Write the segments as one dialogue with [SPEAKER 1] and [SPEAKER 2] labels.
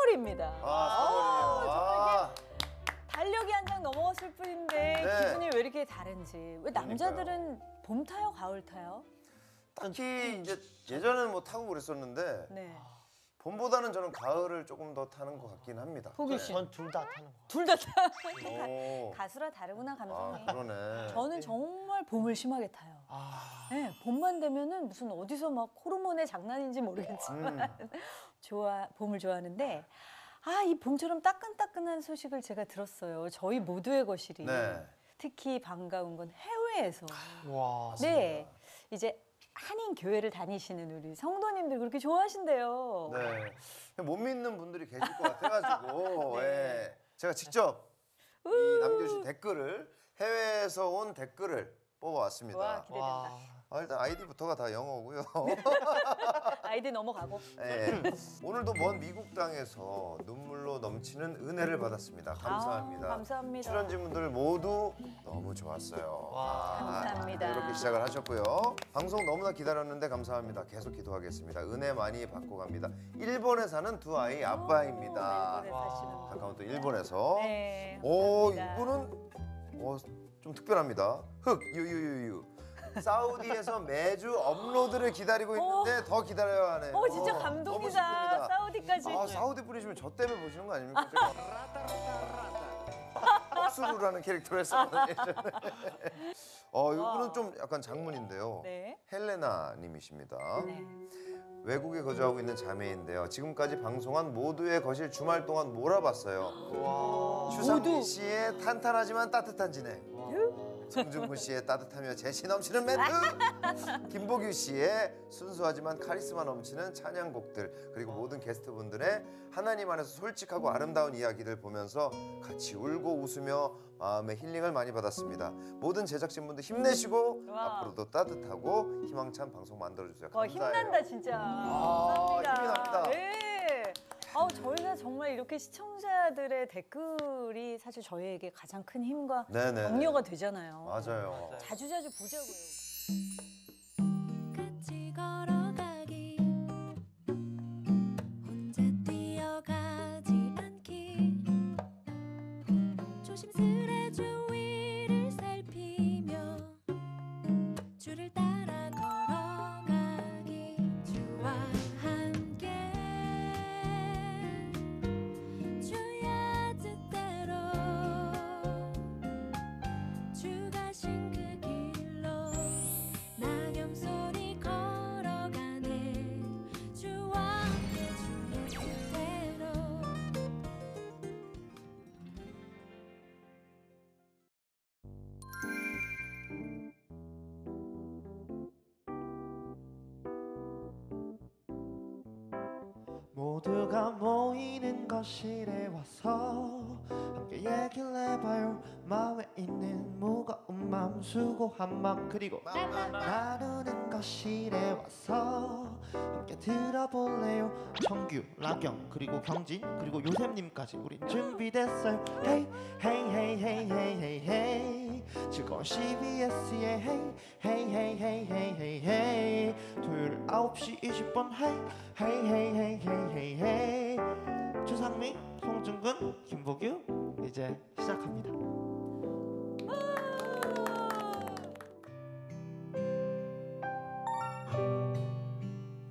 [SPEAKER 1] 3월입니다.
[SPEAKER 2] 아, 3월이에요.
[SPEAKER 1] 달력이 한 장 넘어갔을 뿐인데
[SPEAKER 2] 네.
[SPEAKER 1] 기분이 왜 이렇게 다른지. 왜 남자들은 봄 타요, 가을 타요?
[SPEAKER 2] 딱히 이제 예전에는 뭐 타고 그랬었는데
[SPEAKER 1] 네.
[SPEAKER 2] 봄보다는 저는 가을을 조금 더 타는 것 같긴 합니다.
[SPEAKER 1] 보기 씨.
[SPEAKER 3] 전 둘 다 타는 거.
[SPEAKER 1] 둘 다 타.
[SPEAKER 2] 오.
[SPEAKER 1] 가수라 다르구나 감성이.
[SPEAKER 2] 아, 그러네.
[SPEAKER 1] 저는 정말 봄을 심하게 타요.
[SPEAKER 3] 아,
[SPEAKER 1] 네, 봄만 되면은 무슨 어디서 막 호르몬의 장난인지 모르겠지만 봄을 좋아하는데 이 봄처럼 따끈따끈한 소식을 제가 들었어요. 저희 모두의 거실이.
[SPEAKER 2] 네.
[SPEAKER 1] 특히 반가운 건 해외에서.
[SPEAKER 3] 와.
[SPEAKER 1] 네, 이제 한인 교회를 다니시는 우리 성도님들 그렇게 좋아하신대요.
[SPEAKER 2] 네. 못 믿는 분들이 계실 것 같아가지고
[SPEAKER 1] 네.
[SPEAKER 2] 예. 제가 직접 이 남겨주신 댓글을 해외에서 온 댓글을 뽑아왔습니다.
[SPEAKER 1] 와, 기대된다.
[SPEAKER 2] 일단 아이디부터가 다 영어고요.
[SPEAKER 1] 아이디 넘어가고.
[SPEAKER 2] 예. 오늘도 먼 미국 땅에서 눈물로 넘치는 은혜를 받았습니다. 감사합니다.
[SPEAKER 1] 감사합니다.
[SPEAKER 2] 출연진분들 모두 너무 좋았어요.
[SPEAKER 3] 와.
[SPEAKER 1] 감사합니다.
[SPEAKER 2] 이렇게 시작을 하셨고요. 방송 너무나 기다렸는데 감사합니다. 계속 기도하겠습니다. 은혜 많이 받고 갑니다. 일본에 사는 두 아이 아빠입니다.
[SPEAKER 1] 멜번에 사시는 분.
[SPEAKER 2] 잠깐만 또 일본에서.
[SPEAKER 1] 네.
[SPEAKER 2] 오,
[SPEAKER 1] 감사합니다.
[SPEAKER 2] 이분은 좀 특별합니다. 유유유유. 사우디에서 매주 업로드를 기다리고 있는데 더 기다려야 하네요.
[SPEAKER 1] 진짜
[SPEAKER 2] 너무
[SPEAKER 1] 감동이다.
[SPEAKER 2] 기쁩니다.
[SPEAKER 1] 사우디까지.
[SPEAKER 2] 사우디 분이시면 저 때문에 보시는 거 아닙니까? 옥수루라는 캐릭터를 했었거든요. 이분은 좀 약간 장문인데요.
[SPEAKER 1] 네.
[SPEAKER 2] 헬레나 님이십니다.
[SPEAKER 1] 네.
[SPEAKER 2] 외국에 거주하고 있는 자매인데요. 지금까지 방송한 모두의 거실 주말 동안 몰아봤어요.
[SPEAKER 3] 와.
[SPEAKER 2] 추상민 씨의 탄탄하지만 따뜻한 진행. 송중근 씨의 따뜻하며 재치 넘치는 멘트, 김보규 씨의 순수하지만 카리스마 넘치는 찬양곡들, 그리고 모든 게스트분들의 하나님 안에서 솔직하고 아름다운 이야기들 보면서 같이 울고 웃으며 마음의 힐링을 많이 받았습니다. 모든 제작진분들 힘내시고
[SPEAKER 1] 와.
[SPEAKER 2] 앞으로도 따뜻하고 희망찬 방송 만들어주세요. 감사해요.
[SPEAKER 1] 힘난다 진짜. 감사합니다.
[SPEAKER 2] 힘이 납니다.
[SPEAKER 1] 네. 저희가 정말 이렇게 시청자들의 댓글이 사실 저희에게 가장 큰 힘과
[SPEAKER 2] 네네.
[SPEAKER 1] 격려가 되잖아요.
[SPEAKER 2] 맞아요.
[SPEAKER 1] 자주자주 보자고요.
[SPEAKER 4] 같이 걸어가기 혼자 뛰어가지 않기 조심스레 주위를 살피며 줄을 따라 걸어가기 주와 함께 주야 뜻대로 주 가신 그 길로 낙엽소리 걸어가네 주와 함께 주의 뜻대로
[SPEAKER 3] 모두가 모이는 거실에 와서 함께 얘기를 해봐요. 마음에 있는 무거운 마음, 수고한 마음, 그리고 나누는 거실에 와서 함께 들어볼래요. 정규, 라경, 그리고 경진, 그리고 요셉님까지 우린 준비됐어요. Hey, hey, hey, hey, hey, hey, hey. 즐거운 CBS의 Hey, hey, hey, hey, hey, hey, hey. 토요일 9시 20분 Hey, hey, hey, hey, hey, hey, hey. 주상민, 송중근, 김보규 이제 시작합니다.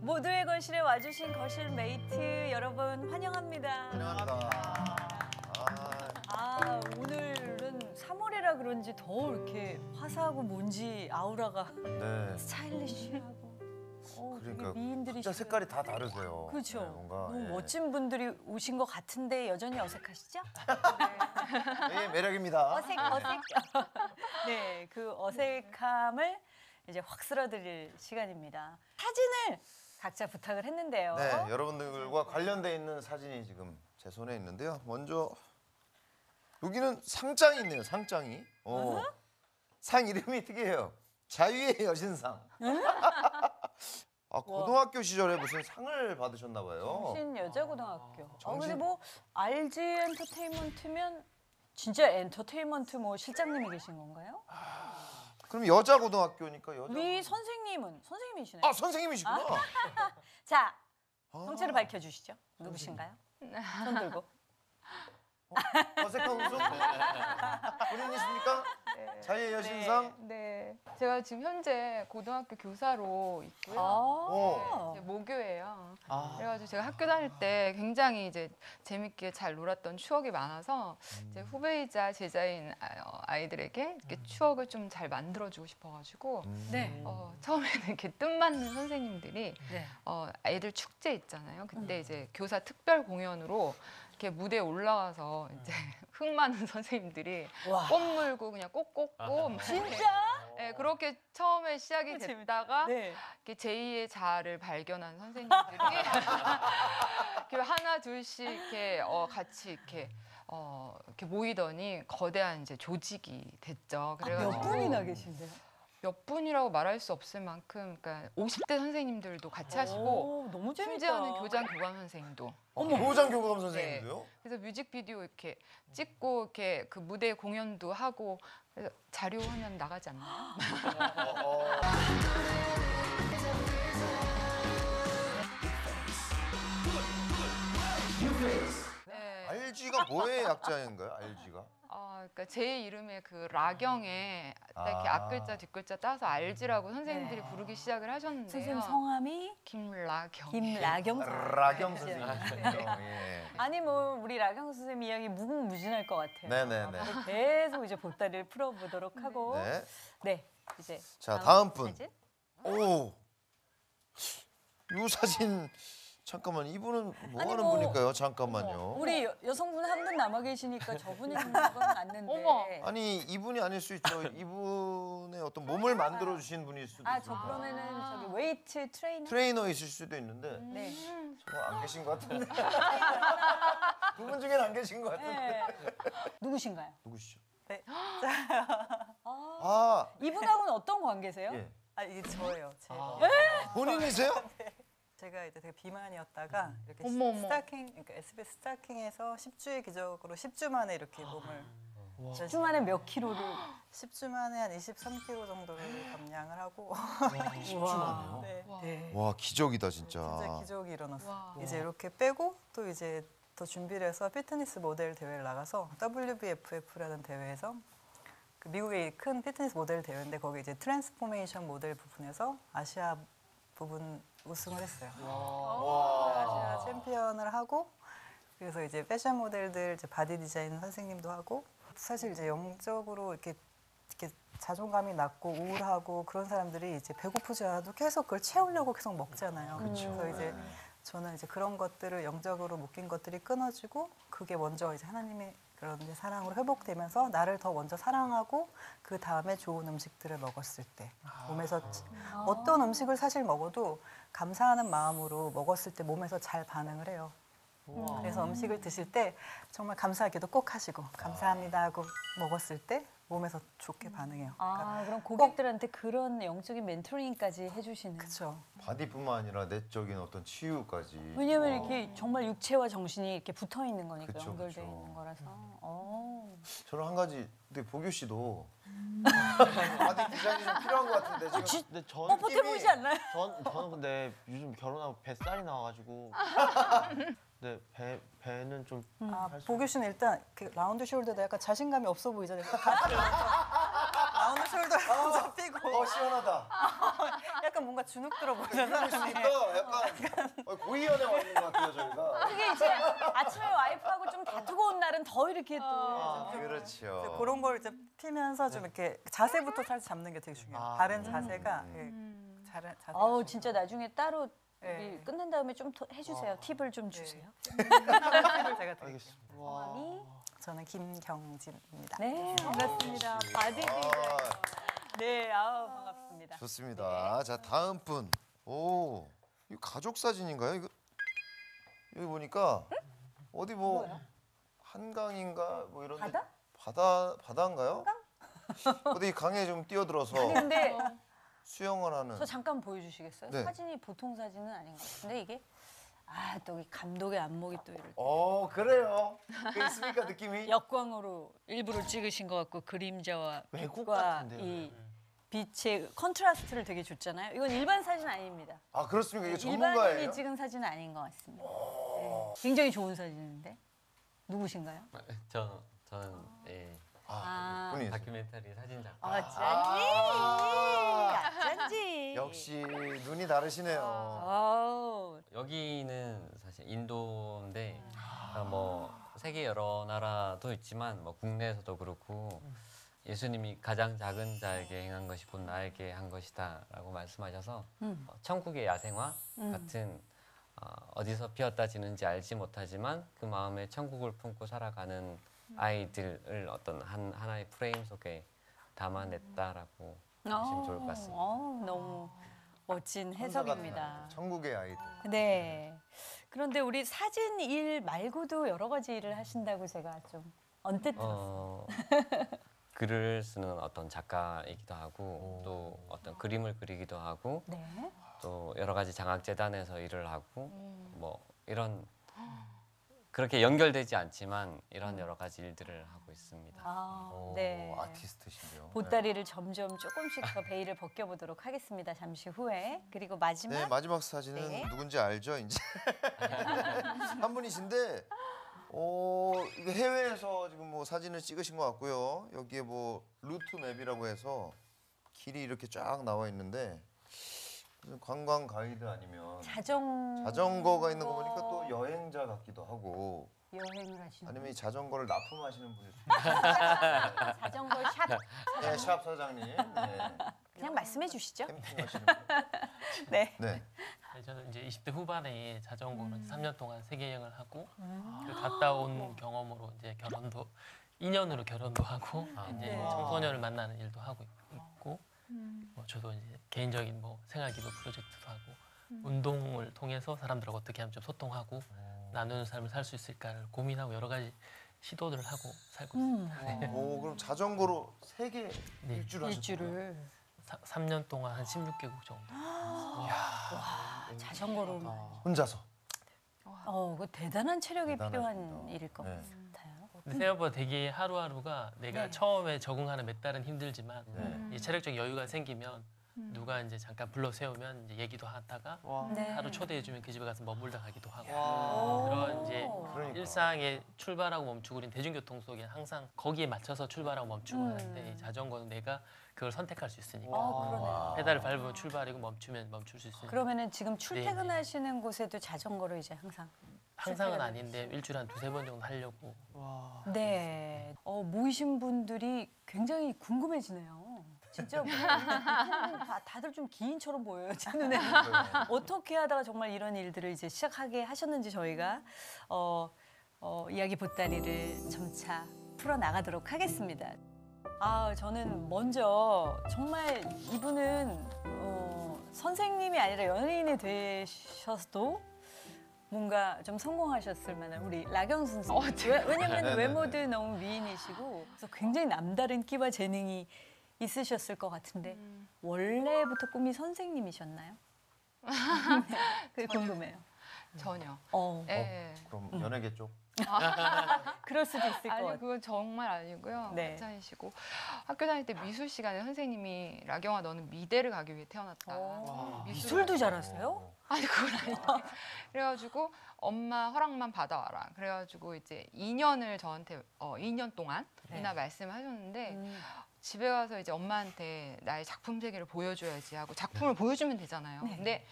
[SPEAKER 1] 모두의 거실에 와주신 거실 메이트 여러분 환영합니다.
[SPEAKER 2] 환영합니다.
[SPEAKER 1] 오늘은 3월이라 그런지 더 이렇게 화사하고 먼지 아우라가
[SPEAKER 2] 네.
[SPEAKER 1] 스타일리시하고 되게
[SPEAKER 2] 그러니까
[SPEAKER 1] 미인들이
[SPEAKER 2] 진짜 색깔이 다 다르세요.
[SPEAKER 1] 그렇죠.
[SPEAKER 2] 네, 뭔가
[SPEAKER 1] 너무 멋진 분들이 오신 것 같은데 여전히 어색하시죠?
[SPEAKER 2] 네, 매력입니다.
[SPEAKER 1] 어색. 네, 그 어색함을 이제 확 쓸어드릴 시간입니다. 사진을 각자 부탁을 했는데요.
[SPEAKER 2] 네, 여러분들과 관련돼 있는 사진이 지금 제 손에 있는데요. 먼저 여기는 상장이 있네요. 상장이. 상 이름이 특이해요. 자유의 여신상. 고등학교 시절에 무슨 상을 받으셨나 봐요.
[SPEAKER 1] 정신 여자고등학교.
[SPEAKER 2] 정신-
[SPEAKER 1] 근데 뭐 RG 엔터테인먼트면 진짜 엔터테인먼트 뭐 실장님이 계신 건가요?
[SPEAKER 2] 그럼 여자 고등학교니까 여자.
[SPEAKER 1] 우리 선생님은 선생님이시네요.
[SPEAKER 2] 선생님이시구나.
[SPEAKER 1] 자, 정체를 밝혀주시죠. 누구신가요? 손 들고.
[SPEAKER 2] 어색한 웃음? 본인이십니까? 자유의 여신상?
[SPEAKER 5] 네. 제가 지금 현재 고등학교 교사로 있고요.
[SPEAKER 1] 아.
[SPEAKER 5] 이제 모교예요.
[SPEAKER 3] 아.
[SPEAKER 5] 그래가지고 제가 학교 다닐 때 굉장히 이제 재밌게 잘 놀았던 추억이 많아서 이제 후배이자 제자인 아이들에게 이렇게 추억을 좀 잘 만들어주고 싶어가지고
[SPEAKER 1] 네.
[SPEAKER 5] 처음에는 이렇게 뜻맞는 선생님들이
[SPEAKER 1] 네.
[SPEAKER 5] 아이들 축제 있잖아요. 그때 이제 교사 특별 공연으로 이렇게 무대에 올라와서 이제 흥 많은 선생님들이
[SPEAKER 1] 와.
[SPEAKER 5] 꽃 물고 그냥 꽃 꽂고 막
[SPEAKER 1] 진짜?
[SPEAKER 5] 네, 그렇게 처음에 시작이 됐다가
[SPEAKER 1] 네.
[SPEAKER 5] 이렇게 제2의 자아를 발견한 선생님들이 이렇게 하나 둘씩 이렇게 같이 이렇게 모이더니 거대한 이제 조직이 됐죠. 그래가지고
[SPEAKER 1] 몇 분이나 계신데요?
[SPEAKER 5] 몇 분이라고 말할 수 없을 만큼, 그러니까 50대 선생님들도 같이 하시고
[SPEAKER 1] 오, 너무 재밌다.
[SPEAKER 5] 심지어는 교장 교감 선생님도.
[SPEAKER 2] 교장 교감 선생님도요?
[SPEAKER 5] 그래서 뮤직비디오 이렇게 찍고 이렇게 그 무대 공연도 하고 그래서 자료 화면 나가지 않나요? 네.
[SPEAKER 2] RG가 뭐의 약자인가요? RG가?
[SPEAKER 5] 그러니까 제 이름의 그 라경에 딱 이렇게
[SPEAKER 2] 아.
[SPEAKER 5] 앞글자 뒷글자 따서 알지라고 선생님들이
[SPEAKER 1] 네.
[SPEAKER 5] 부르기 시작을 하셨는데요.
[SPEAKER 1] 선생님 성함이
[SPEAKER 5] 김라경.
[SPEAKER 1] 김라경 선생님.
[SPEAKER 2] 라경 선생님이죠. 예.
[SPEAKER 1] 아니 뭐 우리 라경 선생님 이야기 무궁무진할 것 같아요.
[SPEAKER 2] 네네네.
[SPEAKER 1] 계속 이제 보따리를 풀어보도록 하고
[SPEAKER 2] 네.
[SPEAKER 1] 네 이제
[SPEAKER 2] 자, 다음 분.
[SPEAKER 1] 사진.
[SPEAKER 2] 오, 이 사진 잠깐만 이분은 뭐
[SPEAKER 1] 아니,
[SPEAKER 2] 하는
[SPEAKER 1] 뭐,
[SPEAKER 2] 분일까요? 잠깐만요.
[SPEAKER 1] 우리 여성분 한 분 남아 계시니까 저분인 건 맞는데.
[SPEAKER 5] 어머.
[SPEAKER 2] 아니 이분이 아닐 수 있죠. 이분의 어떤 몸을 만들어 주신 분일 수도
[SPEAKER 1] 아,
[SPEAKER 2] 있습니다.
[SPEAKER 1] 저 그러면은 저기 웨이트 트레이너.
[SPEAKER 2] 트레이너이실 수도 있는데
[SPEAKER 1] 네.
[SPEAKER 2] 저거 안 계신 것 같은데. 두 분 중에는 안 계신 것 같은데.
[SPEAKER 1] 네. 누구신가요?
[SPEAKER 2] 누구시죠?
[SPEAKER 1] 아, 이분하고는 어떤 관계세요?
[SPEAKER 2] 예.
[SPEAKER 6] 아 이게 저예요. 제.
[SPEAKER 2] 본인이세요?
[SPEAKER 6] 제가 이제 되게 비만이었다가 이렇게
[SPEAKER 5] 어머, 어머.
[SPEAKER 6] 스타킹, 그러니까 SBS 스타킹에서 10주의 기적으로 10주 만에 이렇게 몸을
[SPEAKER 1] 10주 만에 몇 킬로를?
[SPEAKER 6] 10주 만에 한 23kg 정도를 감량을 하고
[SPEAKER 2] 10주 만에요?
[SPEAKER 6] 네,
[SPEAKER 5] 와.
[SPEAKER 6] 네.
[SPEAKER 2] 와 기적이다 진짜.
[SPEAKER 6] 진짜 기적이 일어났어요.
[SPEAKER 5] 와.
[SPEAKER 6] 이제 이렇게 빼고 또 이제 더 준비를 해서 피트니스 모델 대회를 나가서 WBFF라는 대회에서 그 미국의 큰 피트니스 모델 대회인데 거기 이제 트랜스포메이션 모델 부분에서 아시아 부분 우승을 했어요. 아시아 챔피언을 하고 그래서 이제 패션 모델들 이제 바디 디자인 선생님도 하고 사실 이제 영적으로 이렇게 자존감이 낮고 우울하고 그런 사람들이 이제 배고프지 않아도 계속 그걸 채우려고 계속 먹잖아요. 그래서 이제 저는 이제 그런 것들을 영적으로 묶인 것들이 끊어지고 그게 먼저 이제 하나님의 그런 이제 사랑으로 회복되면서 나를 더 먼저 사랑하고 그 다음에 좋은 음식들을 먹었을 때 몸에서 어떤 음식을 사실 먹어도 감사하는 마음으로 먹었을 때 몸에서 잘 반응을 해요. 그래서 음식을 드실 때 정말 감사하게도 꼭 하시고 감사합니다 하고 먹었을 때 몸에서 좋게 반응해요.
[SPEAKER 1] 아, 그럼 고객들한테 그런 영적인 멘토링까지 해주시는.
[SPEAKER 6] 그렇죠.
[SPEAKER 2] 바디뿐만 아니라 내적인 어떤 치유까지.
[SPEAKER 1] 왜냐면 이렇게 정말 육체와 정신이 이렇게 붙어 있는 거니까
[SPEAKER 2] 그쵸,
[SPEAKER 1] 연결돼
[SPEAKER 2] 그쵸.
[SPEAKER 1] 있는 거라서.
[SPEAKER 2] 저는 한 가지 근데 보규 씨도 바디 디자인이 좀 필요한 것 같은데 지금.
[SPEAKER 3] 근데
[SPEAKER 1] 뻣뻣해 보이지 않나요?
[SPEAKER 3] 저는 근데 요즘 결혼하고 뱃살이 나와가지고 근데 배는 좀
[SPEAKER 6] 아,
[SPEAKER 3] 할 수-
[SPEAKER 6] 보규 씨는 일단 그 라운드 숄더도 약간 자신감이 없어 보이잖아요. 라운드 숄더 먼저 삐고
[SPEAKER 2] 시원하다.
[SPEAKER 6] 약간 뭔가 주눅 들어 보이는
[SPEAKER 2] 보규
[SPEAKER 6] 사람이
[SPEAKER 2] 씨가 약간 고위원회 와 있는 것 같아요 저희가.
[SPEAKER 1] 그게 이제 아침에 와이프하고 좀 다투고 온 날은 더 이렇게 또.
[SPEAKER 2] 그렇죠.
[SPEAKER 6] 그런 걸 이제 피면서 좀 이렇게 자세부터 살짝 잡는 게 되게 중요해요.
[SPEAKER 3] 아,
[SPEAKER 6] 바른 자세가 자세.
[SPEAKER 1] 아우 진짜 나중에 따로
[SPEAKER 6] 네.
[SPEAKER 1] 우리 끝낸 다음에 좀 더 해주세요. 팁을 좀 주세요.
[SPEAKER 6] 제가 드릴게요.
[SPEAKER 3] 알겠습니다.
[SPEAKER 1] 성함이
[SPEAKER 6] 저는 김경진입니다.
[SPEAKER 1] 네 반갑습니다. 바디 네 아우 반갑습니다.
[SPEAKER 2] 좋습니다. 자 다음 분. 오, 이거 가족 사진인가요? 이거 여기 보니까 어디 뭐 한강인가 뭐 이런
[SPEAKER 1] 바다?
[SPEAKER 2] 바다인가요? 어디 강에 좀 뛰어들어서
[SPEAKER 1] 아니 근데
[SPEAKER 2] 수영을 하는.
[SPEAKER 1] 저 잠깐 보여주시겠어요?
[SPEAKER 2] 네.
[SPEAKER 1] 사진이 보통 사진은 아닌 것 같은데 이게 또 이 감독의 안목이 또 이럴 때
[SPEAKER 2] 그래요. 그 있습니까 느낌이?
[SPEAKER 1] 역광으로 일부러 찍으신 것 같고 그림자와
[SPEAKER 3] 외국
[SPEAKER 1] 빛과
[SPEAKER 3] 같은데요.
[SPEAKER 1] 이 빛의 컨트라스트를 되게 줬잖아요. 이건 일반 사진 아닙니다.
[SPEAKER 2] 아 그렇습니까? 이게
[SPEAKER 1] 일반인이
[SPEAKER 2] 전문가예요?
[SPEAKER 1] 찍은 사진은 아닌 것 같습니다. 네. 굉장히 좋은 사진인데 누구신가요?
[SPEAKER 7] 저는 예,
[SPEAKER 1] 아.
[SPEAKER 2] 분이
[SPEAKER 7] 다큐멘터리 사진 작가.
[SPEAKER 1] 어쩐지.
[SPEAKER 2] 역시 눈이 다르시네요.
[SPEAKER 1] 아우.
[SPEAKER 7] 여기는 사실 인도인데 뭐 세계 여러 나라도 있지만 뭐 국내에서도 그렇고 예수님이 가장 작은 자에게 행한 것이 곧 나에게 한 것이다라고 말씀하셔서 천국의 야생화 같은 어디서 피었다 지는지 알지 못하지만 그 마음에 천국을 품고 살아가는 아이들을 어떤 하나의 프레임 속에 담아냈다라고 보시면 좋을 것 같습니다.
[SPEAKER 1] 너무 멋진 해석입니다.
[SPEAKER 2] 천국의 아이들.
[SPEAKER 1] 네. 그런데 우리 사진 일 말고도 여러 가지 일을 하신다고 제가 좀 언뜻 들었어요.
[SPEAKER 7] 글을 쓰는 어떤 작가이기도 하고 또 어떤 그림을 그리기도 하고
[SPEAKER 1] 네.
[SPEAKER 7] 또 여러 가지 장학재단에서 일을 하고 뭐 이런 그렇게 연결되지 않지만 이런 여러 가지 일들을 하고 있습니다.
[SPEAKER 1] 네.
[SPEAKER 2] 아티스트신데요.
[SPEAKER 1] 보따리를 점점 조금씩 더 베일을 벗겨보도록 하겠습니다. 잠시 후에. 그리고 마지막.
[SPEAKER 2] 네, 마지막 사진은
[SPEAKER 1] 네.
[SPEAKER 2] 누군지 알죠, 이제? 한 분이신데, 이게 해외에서 지금 뭐 사진을 찍으신 것 같고요. 여기에 뭐 루트 맵이라고 해서 길이 이렇게 쫙 나와 있는데 무슨 관광 가이드 아니면 자전거가 있는 거 보니까 또 여행자 같기도 하고
[SPEAKER 1] 여행을 하시는
[SPEAKER 2] 아니면 이 자전거를 납품하시는 분일 수도
[SPEAKER 1] 자전거 샵
[SPEAKER 2] 있고. 네, 샵 사장님. 네.
[SPEAKER 1] 그냥 말씀해 주시죠.
[SPEAKER 2] 캠핑하시는 분.
[SPEAKER 1] 네.
[SPEAKER 2] 네.
[SPEAKER 8] 네, 저는 이제 20대 후반에 자전거로 3년 동안 세계 여행을 하고 그 갔다 온 경험으로 이제 결혼도 2년으로 결혼도 하고 이제
[SPEAKER 1] 네.
[SPEAKER 8] 청소년을 만나는 일도 하고 있고 뭐 저도 이제 개인적인 뭐 생활기도 프로젝트도 하고 운동을 통해서 사람들하고 어떻게 하면 좀 소통하고 나누는 삶을 살 수 있을까를 고민하고 여러 가지 시도들을 하고 살고 있습니다. 네.
[SPEAKER 2] 그럼 자전거로 세계
[SPEAKER 8] 네.
[SPEAKER 2] 일주를 하셨어요?
[SPEAKER 1] 일주를
[SPEAKER 8] 3년 동안 한 16개국 정도.
[SPEAKER 1] 자전거로.
[SPEAKER 2] 혼자서.
[SPEAKER 1] 그 대단한 체력이
[SPEAKER 2] 대단하십니다.
[SPEAKER 1] 필요한 일일 것
[SPEAKER 2] 네.
[SPEAKER 1] 같아요.
[SPEAKER 8] 근데 생각보다 되게 하루하루가 내가
[SPEAKER 1] 네.
[SPEAKER 8] 처음에 적응하는 몇 달은 힘들지만
[SPEAKER 2] 네.
[SPEAKER 8] 이 체력적 여유가 생기면 누가 이제 잠깐 불러 세우면 이제 얘기도 하다가
[SPEAKER 1] 네.
[SPEAKER 8] 하루 초대해주면 그 집에 가서 머물다 가기도 하고
[SPEAKER 1] 오.
[SPEAKER 8] 그런 이제
[SPEAKER 2] 그러니까.
[SPEAKER 8] 일상에 출발하고 멈추고 우린 대중교통 속에 항상 거기에 맞춰서 출발하고 멈추고 하는데 이 자전거는 내가 그걸 선택할 수 있으니까
[SPEAKER 1] 그러네요.
[SPEAKER 8] 페달을 밟으면 출발이고 멈추면 멈출 수 있으니까
[SPEAKER 1] 그러면은 지금 출퇴근하시는 곳에도 자전거로 이제 항상.
[SPEAKER 8] 항상은
[SPEAKER 1] 출퇴근을
[SPEAKER 8] 아닌데 일주일에 한 두세 번 정도 하려고
[SPEAKER 1] 네. 모이신 분들이 굉장히 궁금해지네요. 진짜 뭐, 다들 좀 기인처럼 보여요, 제 눈에. 어떻게 하다가 정말 이런 일들을 이제 시작하게 하셨는지 저희가 이야기 보따리를 점차 풀어 나가도록 하겠습니다. 저는 먼저 정말 이분은 선생님이 아니라 연예인이 되셔도 뭔가 좀 성공하셨을 만한 우리 라경 선생님. 왜냐면
[SPEAKER 2] 네네네.
[SPEAKER 1] 외모도 너무 미인이시고 그래서 굉장히 남다른 끼와 재능이 있으셨을 것 같은데 원래부터 꿈이 선생님이셨나요? 네, 그게 궁금해요.
[SPEAKER 5] 전혀.
[SPEAKER 1] 네.
[SPEAKER 5] 예.
[SPEAKER 2] 그럼 연예계 쪽?
[SPEAKER 1] 그럴 수도 있을 것
[SPEAKER 5] 아니
[SPEAKER 1] 같아요.
[SPEAKER 5] 그건 정말 아니고요.
[SPEAKER 1] 네.
[SPEAKER 5] 가짜이시고 학교 다닐 때 미술 시간에 선생님이 라경아 너는 미대를 가기 위해 태어났다.
[SPEAKER 1] 미술도 잘하세요?
[SPEAKER 5] 아니 그건 아니에요. 그래가지고 엄마 허락만 받아와라. 그래가지고 이제 2년을 저한테 2년 동안이나 말씀하셨는데 집에 가서 이제 엄마한테 나의 작품 세계를 보여줘야지 하고 작품을 보여주면 되잖아요. 근데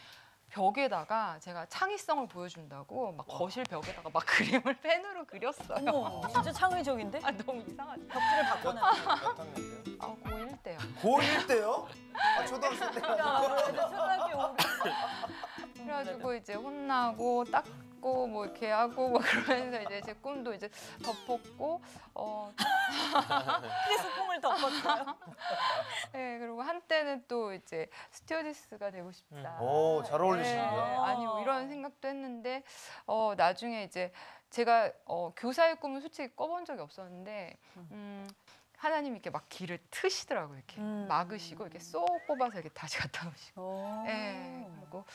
[SPEAKER 5] 벽에다가 제가 창의성을 보여준다고 막 거실 벽에다가 막 그림을 펜으로 그렸어요.
[SPEAKER 1] 어머, 진짜 창의적인데?
[SPEAKER 5] 너무 이상하죠.
[SPEAKER 1] 벽지를 바꿔놔.
[SPEAKER 2] 몇 학년 때요?
[SPEAKER 5] 고1 때요.
[SPEAKER 2] 고1 때요? 초등학생 때.
[SPEAKER 1] 초등학교
[SPEAKER 5] 그래가지고 이제 혼나고 닦고 뭐 이렇게 하고 뭐 그러면서 이제 제 꿈도 이제 덮었고
[SPEAKER 1] 소풍을 덮었어요.
[SPEAKER 5] 네, 그리고 한때는 또 이제 스튜어디스가 되고 싶다.
[SPEAKER 2] 오, 잘 어울리시는데요?
[SPEAKER 5] 네, 아니 뭐 이런 생각도 했는데 나중에 이제 제가 교사의 꿈은 솔직히 꿔본 적이 없었는데 하나님이 이렇게 막 길을 트시더라고요. 이렇게 막으시고 이렇게 쏙 뽑아서 이렇게 다시 갖다 놓으시고. 네, 그리고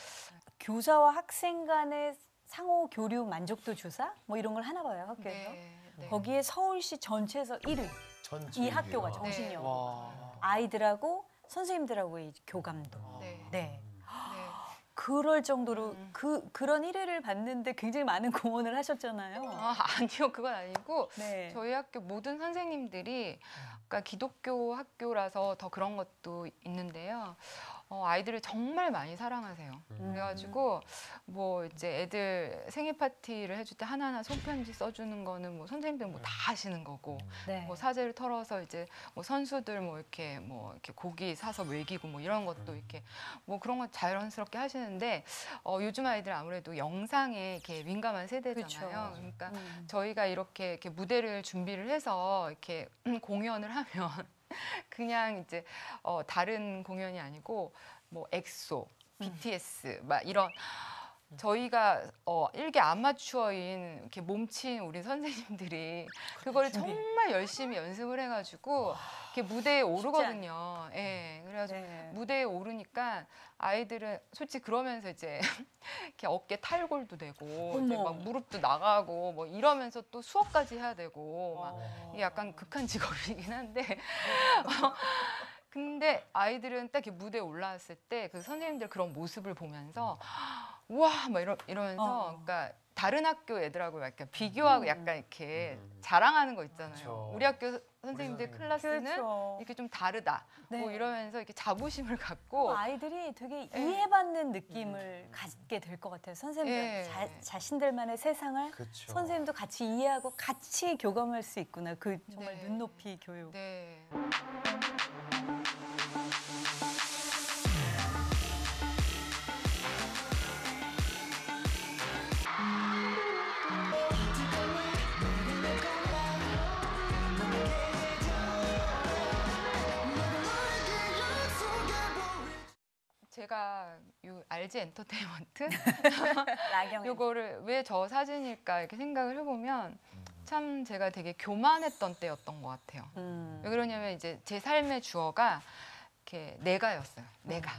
[SPEAKER 1] 교사와 학생 간의 상호 교류 만족도 조사 뭐 이런 걸 하나 봐요, 학교에서.
[SPEAKER 5] 네.
[SPEAKER 1] 거기에 서울시 전체에서 1위.
[SPEAKER 2] 전체
[SPEAKER 1] 이 학교가
[SPEAKER 2] 일이에요.
[SPEAKER 1] 정신이요. 아이들하고 선생님들하고의 교감도.
[SPEAKER 5] 네.
[SPEAKER 1] 네. 그럴 정도로 그런 1회를 봤는데 굉장히 많은 공헌을 하셨잖아요.
[SPEAKER 5] 아니요, 그건 아니고
[SPEAKER 1] 네.
[SPEAKER 5] 저희 학교 모든 선생님들이 그러니까 기독교 학교라서 더 그런 것도 있는데요. 아이들을 정말 많이 사랑하세요. 그래가지고 뭐 이제 애들 생일 파티를 해줄 때 하나하나 손편지 써주는 거는 뭐 선생님들 뭐 다 하시는 거고,
[SPEAKER 1] 네.
[SPEAKER 5] 뭐 사제를 털어서 이제 뭐 선수들 뭐 이렇게 고기 사서 먹이고 뭐 이런 것도 이렇게 뭐 그런 거 자연스럽게 하시는데 요즘 아이들 아무래도 영상에 이렇게 민감한 세대잖아요.
[SPEAKER 1] 그쵸.
[SPEAKER 5] 그러니까 저희가 이렇게 무대를 준비를 해서 이렇게 공연을 하면 그냥 이제 다른 공연이 아니고 뭐 엑소, BTS 막 이런 저희가 일개 아마추어인 이렇게 몸친 우리 선생님들이 그거를 정말 열심히 연습을 해가지고 이렇게 무대에 오르거든요. 예, 그래가지고
[SPEAKER 1] 네.
[SPEAKER 5] 무대에 오르니까 아이들은 솔직히 그러면서 이제 이렇게 어깨 탈골도 되고 이제
[SPEAKER 1] 어머.
[SPEAKER 5] 막 무릎도 나가고 뭐 이러면서 또 수업까지 해야 되고 막 이게 약간 극한 직업이긴 한데 근데 아이들은 딱 이렇게 무대에 올라왔을 때 그 선생님들 그런 모습을 보면서 우와 막 이러면서 그러니까 다른 학교 애들하고 약간 비교하고 약간 이렇게 자랑하는 거 있잖아요.
[SPEAKER 7] 그쵸.
[SPEAKER 5] 우리 학교 선생님들 클래스는
[SPEAKER 1] 그렇죠.
[SPEAKER 5] 이렇게 좀 다르다.
[SPEAKER 1] 네.
[SPEAKER 5] 뭐 이러면서 이렇게 자부심을 갖고
[SPEAKER 1] 아이들이 되게 이해받는 느낌을 갖게 될 것 같아요. 선생님들
[SPEAKER 5] 예.
[SPEAKER 1] 자신들만의 세상을
[SPEAKER 2] 그쵸.
[SPEAKER 1] 선생님도 같이 이해하고 같이 교감할 수 있구나. 그 정말
[SPEAKER 5] 네.
[SPEAKER 1] 눈높이 교육.
[SPEAKER 5] 네. 제가 요 RG 엔터테인먼트
[SPEAKER 1] 나경이.
[SPEAKER 5] 요거를 왜 저 사진일까 이렇게 생각을 해보면 참 제가 되게 교만했던 때였던 것 같아요. 왜 그러냐면 이제 제 삶의 주어가 이렇게 내가였어요. 내가.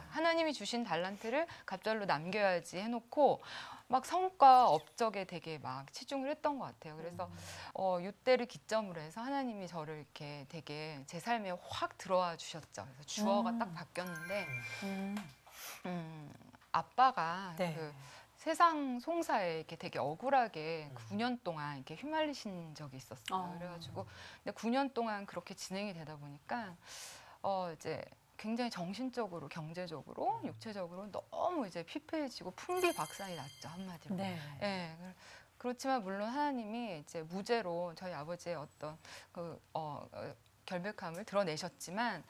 [SPEAKER 5] 하나님이 주신 달란트를 갑절로 남겨야지 해놓고 막 성과 업적에 되게 막 치중을 했던 것 같아요. 그래서 이때를 기점으로 해서 하나님이 저를 이렇게 되게 제 삶에 확 들어와 주셨죠. 그래서 주어가 딱 바뀌었는데 아빠가
[SPEAKER 1] 네.
[SPEAKER 5] 그 세상 송사에 이렇게 되게 억울하게 9년 동안 이렇게 휘말리신 적이 있었어요. 그래가지고 근데 9년 동안 그렇게 진행이 되다 보니까 이제 굉장히 정신적으로, 경제적으로, 육체적으로 너무 이제 피폐해지고 풍비박산이 났죠, 한마디로.
[SPEAKER 1] 네.
[SPEAKER 5] 예. 그렇지만 물론 하나님이 이제 무죄로 저희 아버지의 어떤 그 결백함을 드러내셨지만,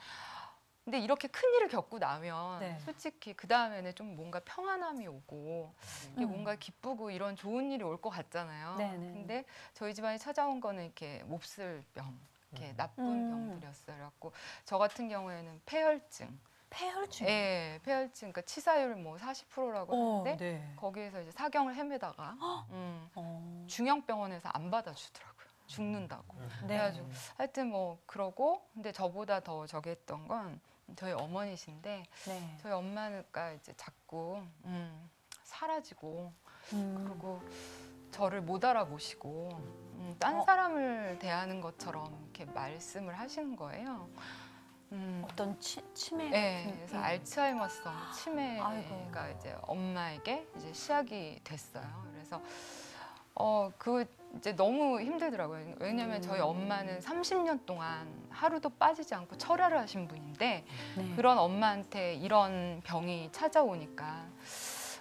[SPEAKER 5] 근데 이렇게 큰 일을 겪고 나면
[SPEAKER 1] 네.
[SPEAKER 5] 솔직히 그 다음에는 좀 뭔가 평안함이 오고 이게 뭔가 기쁘고 이런 좋은 일이 올 것 같잖아요.
[SPEAKER 1] 네네.
[SPEAKER 5] 근데 저희 집안에 찾아온 거는 이렇게 몹쓸 병. 이렇게 나쁜 병들이었어요. 그래갖고 저 같은 경우에는 폐혈증.
[SPEAKER 1] 폐혈증.
[SPEAKER 5] 예, 폐혈증. 그러니까 치사율 뭐 40%라고 하는데
[SPEAKER 1] 네.
[SPEAKER 5] 거기에서 이제 사경을 헤매다가 중형병원에서 안 받아주더라고요. 죽는다고.
[SPEAKER 1] 네.
[SPEAKER 5] 그래가지고 하여튼 뭐 그러고 근데 저보다 더 저기 했던 건 저희 어머니신데
[SPEAKER 1] 네.
[SPEAKER 5] 저희 엄마가 이제 자꾸 사라지고 그리고 저를 못 알아보시고 딴 사람을 대하는 것처럼 이렇게 말씀을 하시는 거예요.
[SPEAKER 1] 어떤 치매
[SPEAKER 5] 네,
[SPEAKER 1] 같은.
[SPEAKER 5] 그래서 알츠하이머성 치매가
[SPEAKER 1] 아이고.
[SPEAKER 5] 이제 엄마에게 이제 시작이 됐어요. 그래서 그 이제 너무 힘들더라고요. 왜냐하면 저희 엄마는 30년 동안 하루도 빠지지 않고 철야를 하신 분인데
[SPEAKER 1] 네.
[SPEAKER 5] 그런 엄마한테 이런 병이 찾아오니까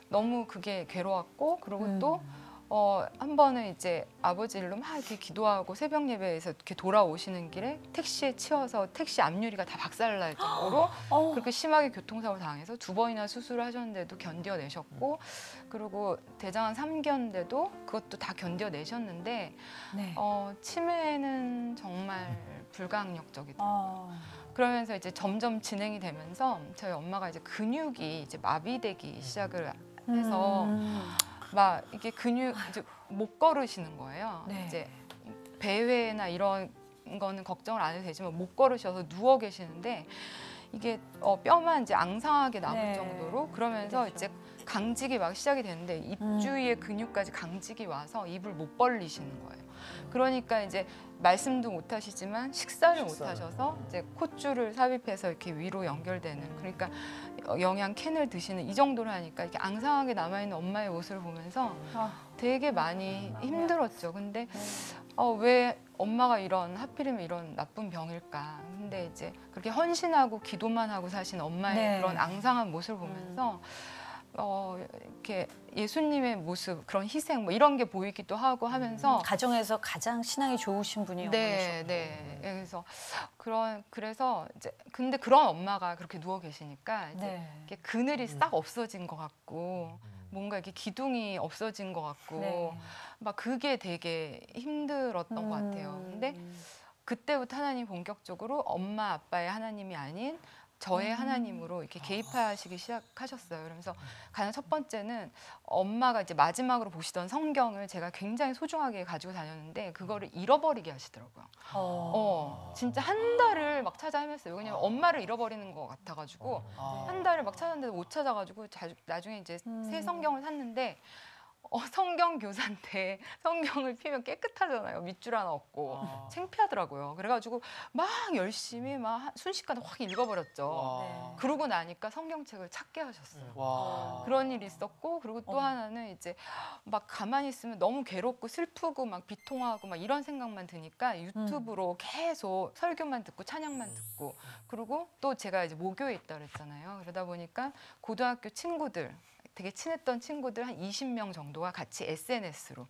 [SPEAKER 5] 너무 그게 괴로웠고 그리고 또 한 번은 이제 아버지 일로 막 이렇게 기도하고 새벽 예배에서 이렇게 돌아오시는 길에 택시에 치여서 택시 앞유리가 다 박살날 정도로 그렇게 심하게 교통사고를 당해서 2번이나 수술을 하셨는데도 견뎌내셨고 그리고 대장암 3기였는데도 그것도 다 견뎌내셨는데
[SPEAKER 1] 네.
[SPEAKER 5] 치매는 정말 불가항력적이더라고요. 그러면서 이제 점점 진행이 되면서 저희 엄마가 이제 근육이 이제 마비되기 시작을 해서 막 이게 근육 이제 못 걸으시는 거예요.
[SPEAKER 1] 네.
[SPEAKER 5] 이제 배회나 이런 거는 걱정을 안 해도 되지만 못 걸으셔서 누워 계시는데 이게 뼈만 이제 앙상하게 남을
[SPEAKER 1] 네.
[SPEAKER 5] 정도로 그러면서
[SPEAKER 1] 그렇죠.
[SPEAKER 5] 이제 강직이 막 시작이 되는데 입 주위의 근육까지 강직이 와서 입을 못 벌리시는 거예요. 그러니까 이제 말씀도 못 하시지만 식사를 못 하셔서 이제 콧줄을 삽입해서 이렇게 위로 연결되는, 그러니까 영양 캔을 드시는 이 정도로 하니까 이렇게 앙상하게 남아있는 엄마의 모습을 보면서 되게 많이 힘들었죠. 근데 왜 엄마가 하필이면 이런 나쁜 병일까. 근데 이제 그렇게 헌신하고 기도만 하고 사신 엄마의
[SPEAKER 1] 네.
[SPEAKER 5] 그런 앙상한 모습을 보면서 이렇게 예수님의 모습, 그런 희생 뭐 이런 게 보이기도 하고 하면서
[SPEAKER 1] 가정에서 가장 신앙이 좋으신 분이
[SPEAKER 5] 네,
[SPEAKER 1] 어머니셨고.
[SPEAKER 5] 네. 그래서 이제 근데 그런 엄마가 그렇게 누워 계시니까 이제
[SPEAKER 1] 네.
[SPEAKER 5] 이렇게 그늘이 싹 없어진 것 같고 뭔가 이렇게 기둥이 없어진 것 같고
[SPEAKER 1] 네.
[SPEAKER 5] 막 그게 되게 힘들었던 것 같아요. 근데 그때부터 하나님 본격적으로 엄마 아빠의 하나님이 아닌 저의 하나님으로 이렇게 개입하시기 시작하셨어요. 그러면서 가장 첫 번째는 엄마가 이제 마지막으로 보시던 성경을 제가 굉장히 소중하게 가지고 다녔는데 그거를 잃어버리게 하시더라고요. 진짜 한 달을 막 찾아 헤맸어요. 왜냐면 엄마를 잃어버리는 것 같아가지고 한 달을 막 찾았는데 못 찾아가지고 나중에 이제 새 성경을 샀는데 성경 교사인데 성경을 피면 깨끗하잖아요. 밑줄 하나 없고 창피하더라고요. 그래가지고 막 열심히 막 순식간에 확 읽어버렸죠.
[SPEAKER 1] 네.
[SPEAKER 5] 그러고 나니까 성경책을 찾게 하셨어요.
[SPEAKER 8] 와.
[SPEAKER 5] 그런 일이 있었고, 그리고 또 하나는 이제 막 가만히 있으면 너무 괴롭고 슬프고 막 비통하고 막 이런 생각만 드니까 유튜브로 계속 설교만 듣고 찬양만 듣고, 그리고 또 제가 이제 모교에 있다 그랬잖아요. 그러다 보니까 고등학교 친구들, 되게 친했던 친구들 한 20명 정도가 같이 SNS로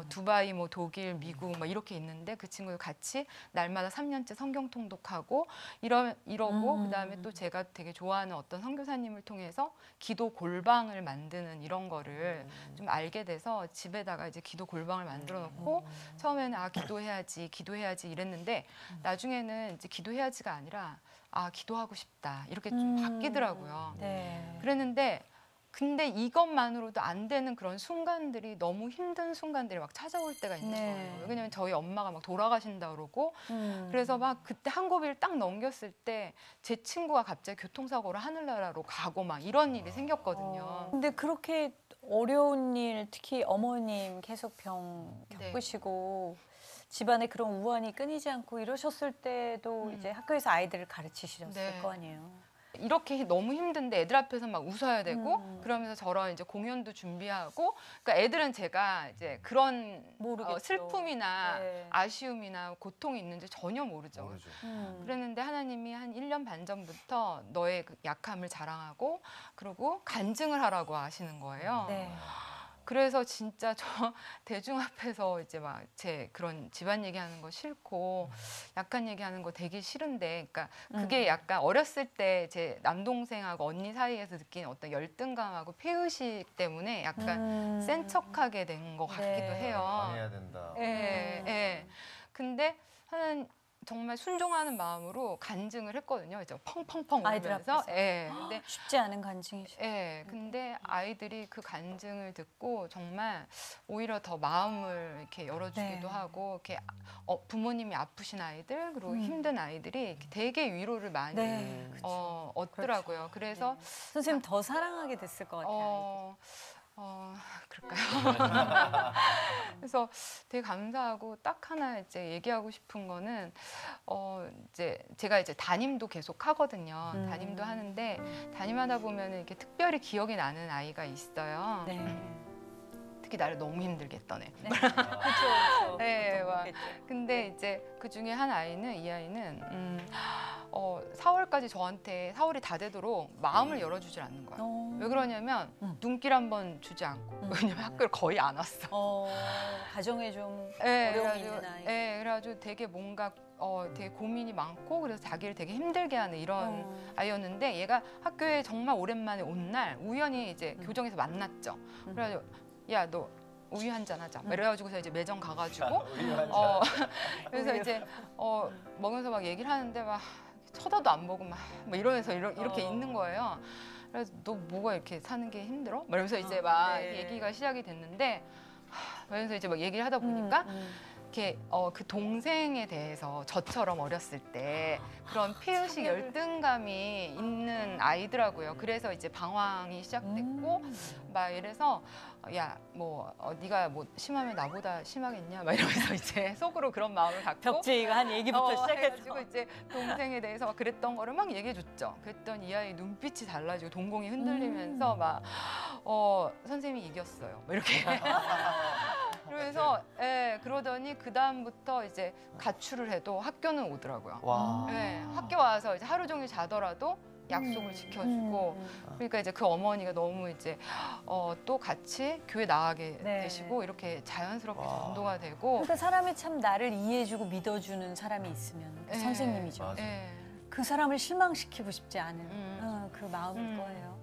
[SPEAKER 5] 두바이, 뭐 독일, 미국 막 이렇게 있는데 그 친구들 같이 날마다 3년째 성경 통독하고 이러고 그다음에 또 제가 되게 좋아하는 어떤 선교사님을 통해서 기도 골방을 만드는 이런 거를 좀 알게 돼서 집에다가 이제 기도 골방을 만들어 놓고 처음에는 기도해야지 이랬는데 나중에는 이제 기도해야지가 아니라 기도하고 싶다 이렇게 좀 바뀌더라고요.
[SPEAKER 1] 네.
[SPEAKER 5] 그랬는데 근데 이것만으로도 안 되는 그런 순간들이, 너무 힘든 순간들이 막 찾아올 때가 있는
[SPEAKER 1] 네.
[SPEAKER 5] 거예요. 왜냐면 저희 엄마가 막 돌아가신다 그러고 그래서 막 그때 한 고비를 딱 넘겼을 때 제 친구가 갑자기 교통사고로 하늘나라로 가고 막 이런 일이 생겼거든요.
[SPEAKER 1] 근데 그렇게 어려운 일, 특히 어머님 계속병
[SPEAKER 5] 네.
[SPEAKER 1] 겪으시고 집안에 그런 우환이 끊이지 않고 이러셨을 때도 이제 학교에서 아이들을 가르치셨을
[SPEAKER 5] 네.
[SPEAKER 1] 거 아니에요.
[SPEAKER 5] 이렇게 너무 힘든데 애들 앞에서 막 웃어야 되고 그러면서 저런 이제 공연도 준비하고, 그러니까 애들은 제가 이제 그런
[SPEAKER 1] 모르겠죠.
[SPEAKER 5] 슬픔이나
[SPEAKER 1] 네.
[SPEAKER 5] 아쉬움이나 고통이 있는지 전혀 모르죠.
[SPEAKER 2] 모르죠.
[SPEAKER 5] 그랬는데 하나님이 한 1년 반 전부터 너의 그 약함을 자랑하고 그리고 간증을 하라고 하시는 거예요.
[SPEAKER 1] 네.
[SPEAKER 5] 그래서 진짜 저 대중 앞에서 이제 막 제 그런 집안 얘기하는 거 싫고 약한 얘기하는 거 되게 싫은데, 그러니까 그게 약간 어렸을 때 제 남동생하고 언니 사이에서 느낀 어떤 열등감하고 피의식 때문에 약간 센 척하게 된 것 같기도
[SPEAKER 1] 네.
[SPEAKER 5] 해요.
[SPEAKER 2] 해야 된다.
[SPEAKER 5] 예, 예. 근데 하는 정말 순종하는 마음으로 간증을 했거든요. 이제 펑펑펑
[SPEAKER 1] 아이들
[SPEAKER 5] 울면서.
[SPEAKER 1] 앞에서?
[SPEAKER 5] 예. 근데
[SPEAKER 1] 쉽지 않은 간증이죠.
[SPEAKER 5] 예, 근데 아이들이 그 간증을 듣고 정말 오히려 더 마음을 이렇게 열어주기도
[SPEAKER 1] 네.
[SPEAKER 5] 하고, 이렇게 부모님이 아프신 아이들 그리고 힘든 아이들이 이렇게 되게 위로를 많이
[SPEAKER 1] 네.
[SPEAKER 5] 얻더라고요. 그래서
[SPEAKER 1] 선생님 더 사랑하게 됐을 것 같아요.
[SPEAKER 5] 그럴까요? 그래서 되게 감사하고 딱 하나 이제 얘기하고 싶은 거는 이제 제가 이제 담임도 계속 하거든요. 담임도 하는데 담임하다 보면 이렇게 특별히 기억이 나는 아이가 있어요.
[SPEAKER 1] 네.
[SPEAKER 5] 특히 나를 너무 힘들게 했던 애.
[SPEAKER 1] 그렇죠.
[SPEAKER 5] 네, 막. 근데 이제 그 중에 한 아이는, 이 아이는 4월까지 저한테 4월이 다 되도록 마음을 열어주질 않는 거예요. 왜 그러냐면 눈길 한번 주지 않고, 왜냐면 학교를 거의 안 왔어.
[SPEAKER 1] 가정에 좀
[SPEAKER 5] 네,
[SPEAKER 1] 어려움이 있는 아이.
[SPEAKER 5] 네, 그래가지고 되게 뭔가 되게 고민이 많고 그래서 자기를 되게 힘들게 하는 이런 아이였는데, 얘가 학교에 정말 오랜만에 온 날 우연히 이제 교정에서 만났죠. 그래가지고 야, 너 우유 한잔 하자. 이래가지고서 이제 매점 가가지고 그래서 이제 먹으면서 막 얘기를 하는데 막 쳐다도 안 보고 막 이러면서 이렇게 있는 거예요. 그래서 너 뭐가 이렇게 사는 게 힘들어? 이러면서 이제 막
[SPEAKER 1] 네.
[SPEAKER 5] 얘기가 시작이 됐는데, 그래서 이제 막 얘기를 하다 보니까 이렇게 그 동생에 대해서 저처럼 어렸을 때 그런 피의식 열등감이 있는 아이더라고요. 그래서 이제 방황이 시작됐고 막 이래서 야 뭐 네가 뭐 심하면 나보다 심하겠냐 막 이러면서 이제 속으로 그런 마음을 갖고
[SPEAKER 1] 벽제이가 한 얘기부터 시작해서
[SPEAKER 5] 해가지고 이제 동생에 대해서 막 그랬던 거를 막 얘기해줬죠. 그랬더니 이 아이 눈빛이 달라지고 동공이 흔들리면서 막 선생님이 이겼어요. 막 이렇게. 그러면서 그러더니 그 다음부터 이제 가출을 해도 학교는 오더라고요.
[SPEAKER 3] 와.
[SPEAKER 5] 학교 와서 이제 하루 종일 자더라도 약속을 지켜주고 그러니까 이제 그 어머니가 너무 이제 또 같이 교회 나가게
[SPEAKER 1] 네.
[SPEAKER 5] 되시고 이렇게 자연스럽게 전도가 되고
[SPEAKER 1] 그러니까 사람이 참 나를 이해해주고 믿어주는 사람이 있으면 그
[SPEAKER 5] 네.
[SPEAKER 1] 선생님이죠. 그 사람을 실망시키고 싶지 않은 그 마음일 거예요.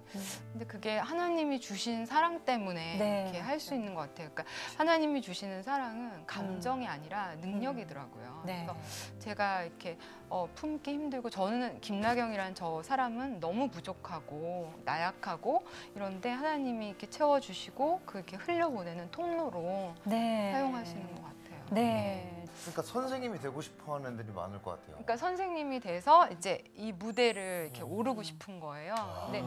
[SPEAKER 5] 근데 그게 하나님이 주신 사랑 때문에
[SPEAKER 1] 네.
[SPEAKER 5] 이렇게 할 수 있는 것 같아요. 그러니까 하나님이 주시는 사랑은 감정이 아니라 능력이더라고요.
[SPEAKER 1] 네.
[SPEAKER 5] 그래서 제가 이렇게 품기 힘들고 저는 김나경이라는 저 사람은 너무 부족하고 나약하고 이런데 하나님이 이렇게 채워주시고 그렇게 흘려보내는 통로로
[SPEAKER 1] 네.
[SPEAKER 5] 사용하시는 것 같아요.
[SPEAKER 1] 네.
[SPEAKER 2] 그러니까 선생님이 되고 싶어하는 애들이 많을 것 같아요.
[SPEAKER 5] 그러니까 선생님이 돼서 이제 이 무대를 이렇게 오르고 싶은 거예요. 근데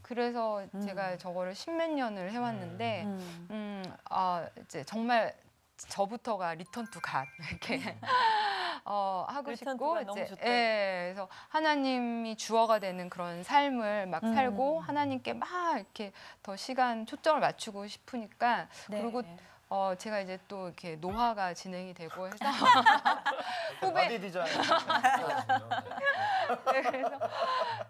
[SPEAKER 5] 그래서 제가 저거를 십몇 년을 해왔는데 이제 정말 저부터가 리턴 투 갓 이렇게 하고
[SPEAKER 1] 리턴 투
[SPEAKER 5] 싶고
[SPEAKER 1] 갓 너무 좋다.
[SPEAKER 5] 그래서 하나님이 주어가 되는 그런 삶을 막 살고 하나님께 막 이렇게 더 시간 초점을 맞추고 싶으니까
[SPEAKER 1] 네.
[SPEAKER 5] 그리고 제가 이제 또 이렇게 노화가 진행이 되고 해서 후배
[SPEAKER 2] 바디 디자인.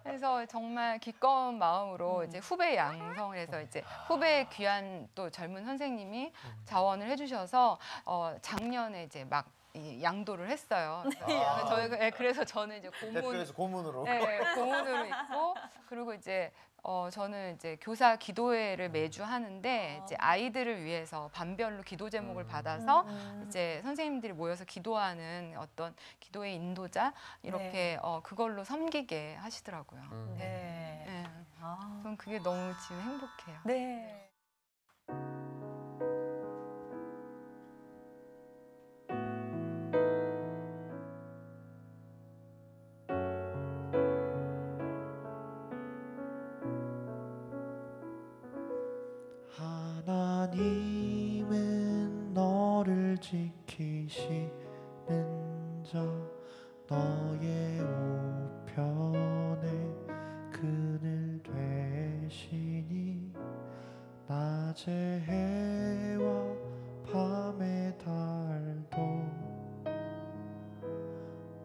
[SPEAKER 5] 그래서 정말 기꺼운 마음으로 이제 후배 양성을 해서 이제 후배 귀한 또 젊은 선생님이 자원을 해주셔서 작년에 이제 막 이 양도를 했어요. 그래서 저는 이제
[SPEAKER 2] 대표에서 고문으로.
[SPEAKER 5] 고문으로 있고 그리고 이제 저는 이제 교사 기도회를 매주 하는데 이제 아이들을 위해서 반별로 기도 제목을 받아서 이제 선생님들이 모여서 기도하는 어떤 기도의 인도자 이렇게 그걸로 섬기게 하시더라고요.
[SPEAKER 1] 네.
[SPEAKER 5] 네.
[SPEAKER 1] 아.
[SPEAKER 5] 전 그게 너무 지금 행복해요.
[SPEAKER 1] 네.
[SPEAKER 3] 하나님은 너를 지키시는 자 너의 우편에 그늘 되시니 낮의 해와 밤의 달도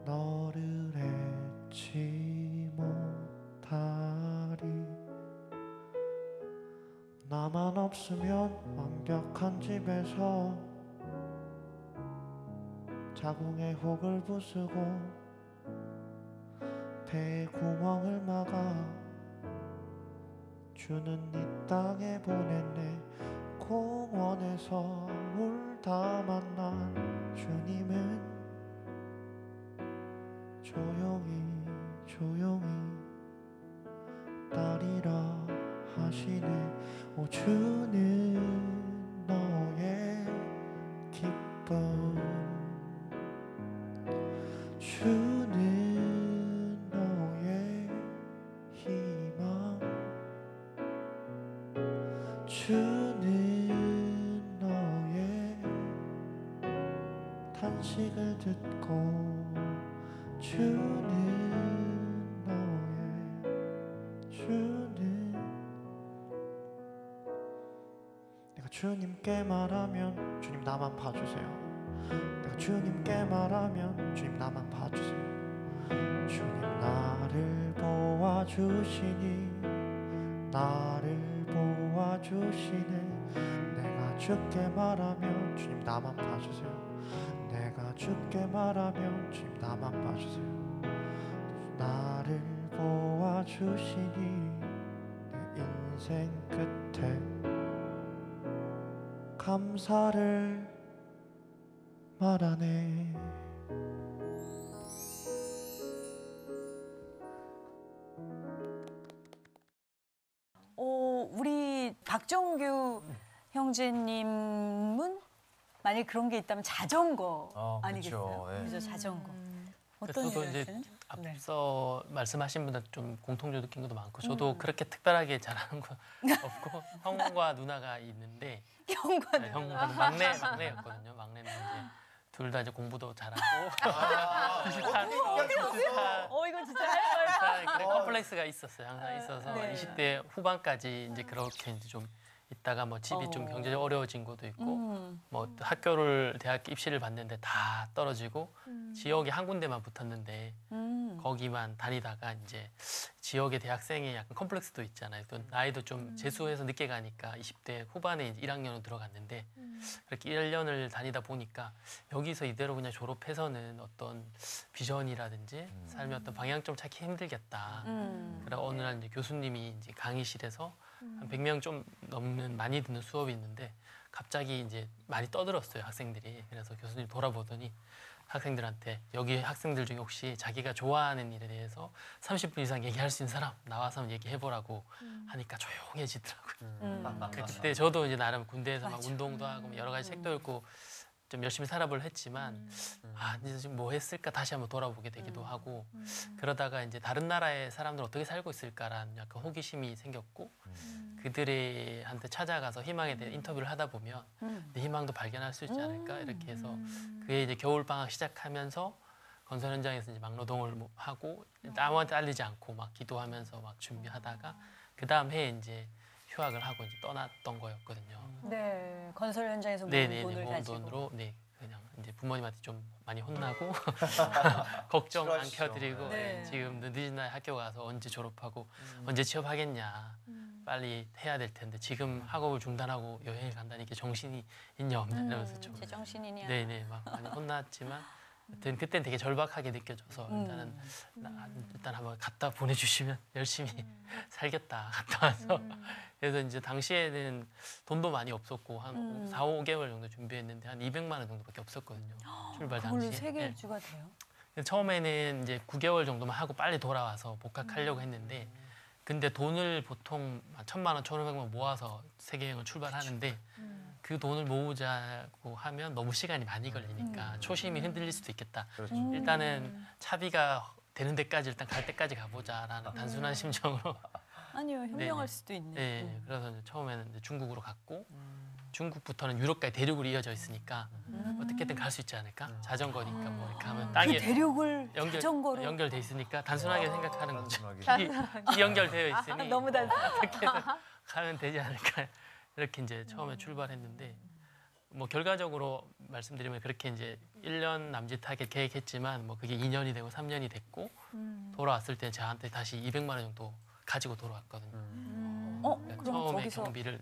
[SPEAKER 3] 너를 잊지 못하리 나만 없으면 완벽한 집에서 자궁에 혹을 부수고 배에 구멍을 막아 주는 이 땅에 보냈네 공원에서 울다 만난 주님은 조용히 딸이라 하시네 오 주는 너의 기쁨 주는 너의 희망 주는 너의 탄식을 듣고 주는 내가 주님께 말하면 주님 나만 봐주세요 내가 주님께 말하면 주님 나만 봐주세요 주님 나를 보아주시니 나를 보아주시네 내가 주께 말하면 주님 나만 봐주세요 내가 주께 말하면 주님 나만 봐주세요 나를 보아주시니 내 인생 끝에 감사를 말하네
[SPEAKER 1] 우리 박정규 형제님은 만약 그런 게 있다면 자전거
[SPEAKER 2] 아,
[SPEAKER 1] 아니겠어요?
[SPEAKER 2] 그렇죠. 예.
[SPEAKER 1] 그죠, 자전거. 어떤
[SPEAKER 8] 저도
[SPEAKER 1] 일을
[SPEAKER 8] 이제
[SPEAKER 1] 하시는? 네.
[SPEAKER 8] 앞서 말씀하신 분들 좀 공통적 느낀 것도 많고 저도 그렇게 특별하게 잘하는 건 없고 형과 누나가 있는데
[SPEAKER 1] 형과
[SPEAKER 8] 네, 형과 막내였거든요. 막내는 이제 둘 다 이제 공부도 잘하고 비슷한
[SPEAKER 1] 이거 진짜 할 거예요.
[SPEAKER 8] 그런 컴플렉스가 있었어요. 항상 있어서
[SPEAKER 1] 네.
[SPEAKER 8] 20대 후반까지 이제 그렇게 이제 좀 있다가 뭐 집이 좀 경제적 어려워진 것도 있고 뭐 학교를 대학 입시를 봤는데 다 떨어지고 지역에 한 군데만 붙었는데 거기만 다니다가 이제 지역의 대학생의 약간 컴플렉스도 있잖아요. 또 나이도 좀 재수해서 늦게 가니까 20대 후반에 이제 1학년으로 들어갔는데 그렇게 1년을 다니다 보니까 여기서 이대로 그냥 졸업해서는 어떤 비전이라든지 삶의 어떤 방향 좀 찾기 힘들겠다. 그러고 어느 날 이제 교수님이 이제 강의실에서 한 100명 좀 넘는 많이 듣는 수업이 있는데 갑자기 이제 많이 떠들었어요, 학생들이. 그래서 교수님 돌아보더니 학생들한테 여기 학생들 중에 혹시 자기가 좋아하는 일에 대해서 30분 이상 얘기할 수 있는 사람 나와서 한번 얘기해보라고 하니까 조용해지더라고요. 그때 저도 이제 나름 군대에서 막 운동도 하고 여러 가지 책도 읽고 좀 열심히 살아보려 했지만 아 이제 지금 뭐 했을까 다시 한번 돌아보게 되기도 하고 그러다가 이제 다른 나라의 사람들 어떻게 살고 있을까라는 약간 호기심이 생겼고 그들한테 찾아가서 희망에 대해 인터뷰를 하다 보면 내 희망도 발견할 수 있지 않을까 이렇게 해서 그게 이제 겨울 방학 시작하면서 건설 현장에서 이제 막노동을 뭐 하고 아무한테 알리지 않고 막 기도하면서 막 준비하다가 그 다음 해에 이제 휴학을 하고 이제 떠났던 거였거든요.
[SPEAKER 1] 네, 건설 현장에서 모은
[SPEAKER 8] 네네네
[SPEAKER 1] 돈을
[SPEAKER 8] 모은
[SPEAKER 1] 가지고.
[SPEAKER 8] 돈으로 네 그냥 이제 부모님한테 좀 많이 혼나고 걱정 안
[SPEAKER 2] 싫어하시죠.
[SPEAKER 8] 켜드리고
[SPEAKER 1] 네.
[SPEAKER 8] 지금 늦은 나이 학교 가서 언제 졸업하고 언제 취업하겠냐 빨리 해야 될 텐데 지금 학업을 중단하고 여행을 간다니 이게 정신이 있냐 없냐 이러면서 좀
[SPEAKER 1] 제정신이냐.
[SPEAKER 8] 네네 막 많이 혼났지만 하여튼 그때는 되게 절박하게 느껴져서 일단은 일단 한번 갖다 보내주시면 열심히 살겠다 갔다 와서 그래서 이제 당시에는 돈도 많이 없었고 한 4, 5개월 정도 준비했는데 한 200만 원 정도밖에 없었거든요. 출발
[SPEAKER 1] 그걸로
[SPEAKER 8] 당시에.
[SPEAKER 1] 세계
[SPEAKER 8] 네.
[SPEAKER 1] 일주가 돼요?
[SPEAKER 8] 근데 처음에는 이제 9개월 정도만 하고 빨리 돌아와서 복학하려고 했는데 근데 돈을 보통 1,000만 원, 1,500만 원 모아서 세계 여행을 출발하는데 그 돈을 모으자고 하면 너무 시간이 많이 걸리니까 초심이 흔들릴 수도 있겠다.
[SPEAKER 2] 그렇죠.
[SPEAKER 8] 일단은 차비가 되는 데까지 일단 갈 때까지 가보자라는 단순한 심정으로
[SPEAKER 1] 아니요, 현명할
[SPEAKER 8] 네.
[SPEAKER 1] 수도 있네.
[SPEAKER 8] 네, 그래서 이제 처음에는 이제 중국으로 갔고 중국부터는 유럽까지 대륙으로 이어져 있으니까 어떻게든 갈 수 있지 않을까? 자전거니까 뭐 이렇게 하면
[SPEAKER 1] 그
[SPEAKER 8] 땅에
[SPEAKER 1] 대륙을 자전거로.
[SPEAKER 8] 연결돼 있으니까 단순하게 생각하는 거죠.
[SPEAKER 2] 단순하게.
[SPEAKER 8] 이 연결되어 있으니
[SPEAKER 1] 너무 단순.
[SPEAKER 8] 어떻게든 가면 되지 않을까? 이렇게 이제 처음에 출발했는데 뭐 결과적으로 말씀드리면 그렇게 이제 1년 남짓하게 계획했지만 뭐 그게 2년이 되고 3년이 됐고 돌아왔을 때 저한테 다시 200만 원 정도 가지고 돌아왔거든요.
[SPEAKER 1] 그럼
[SPEAKER 8] 처음에
[SPEAKER 1] 저기서
[SPEAKER 8] 경비를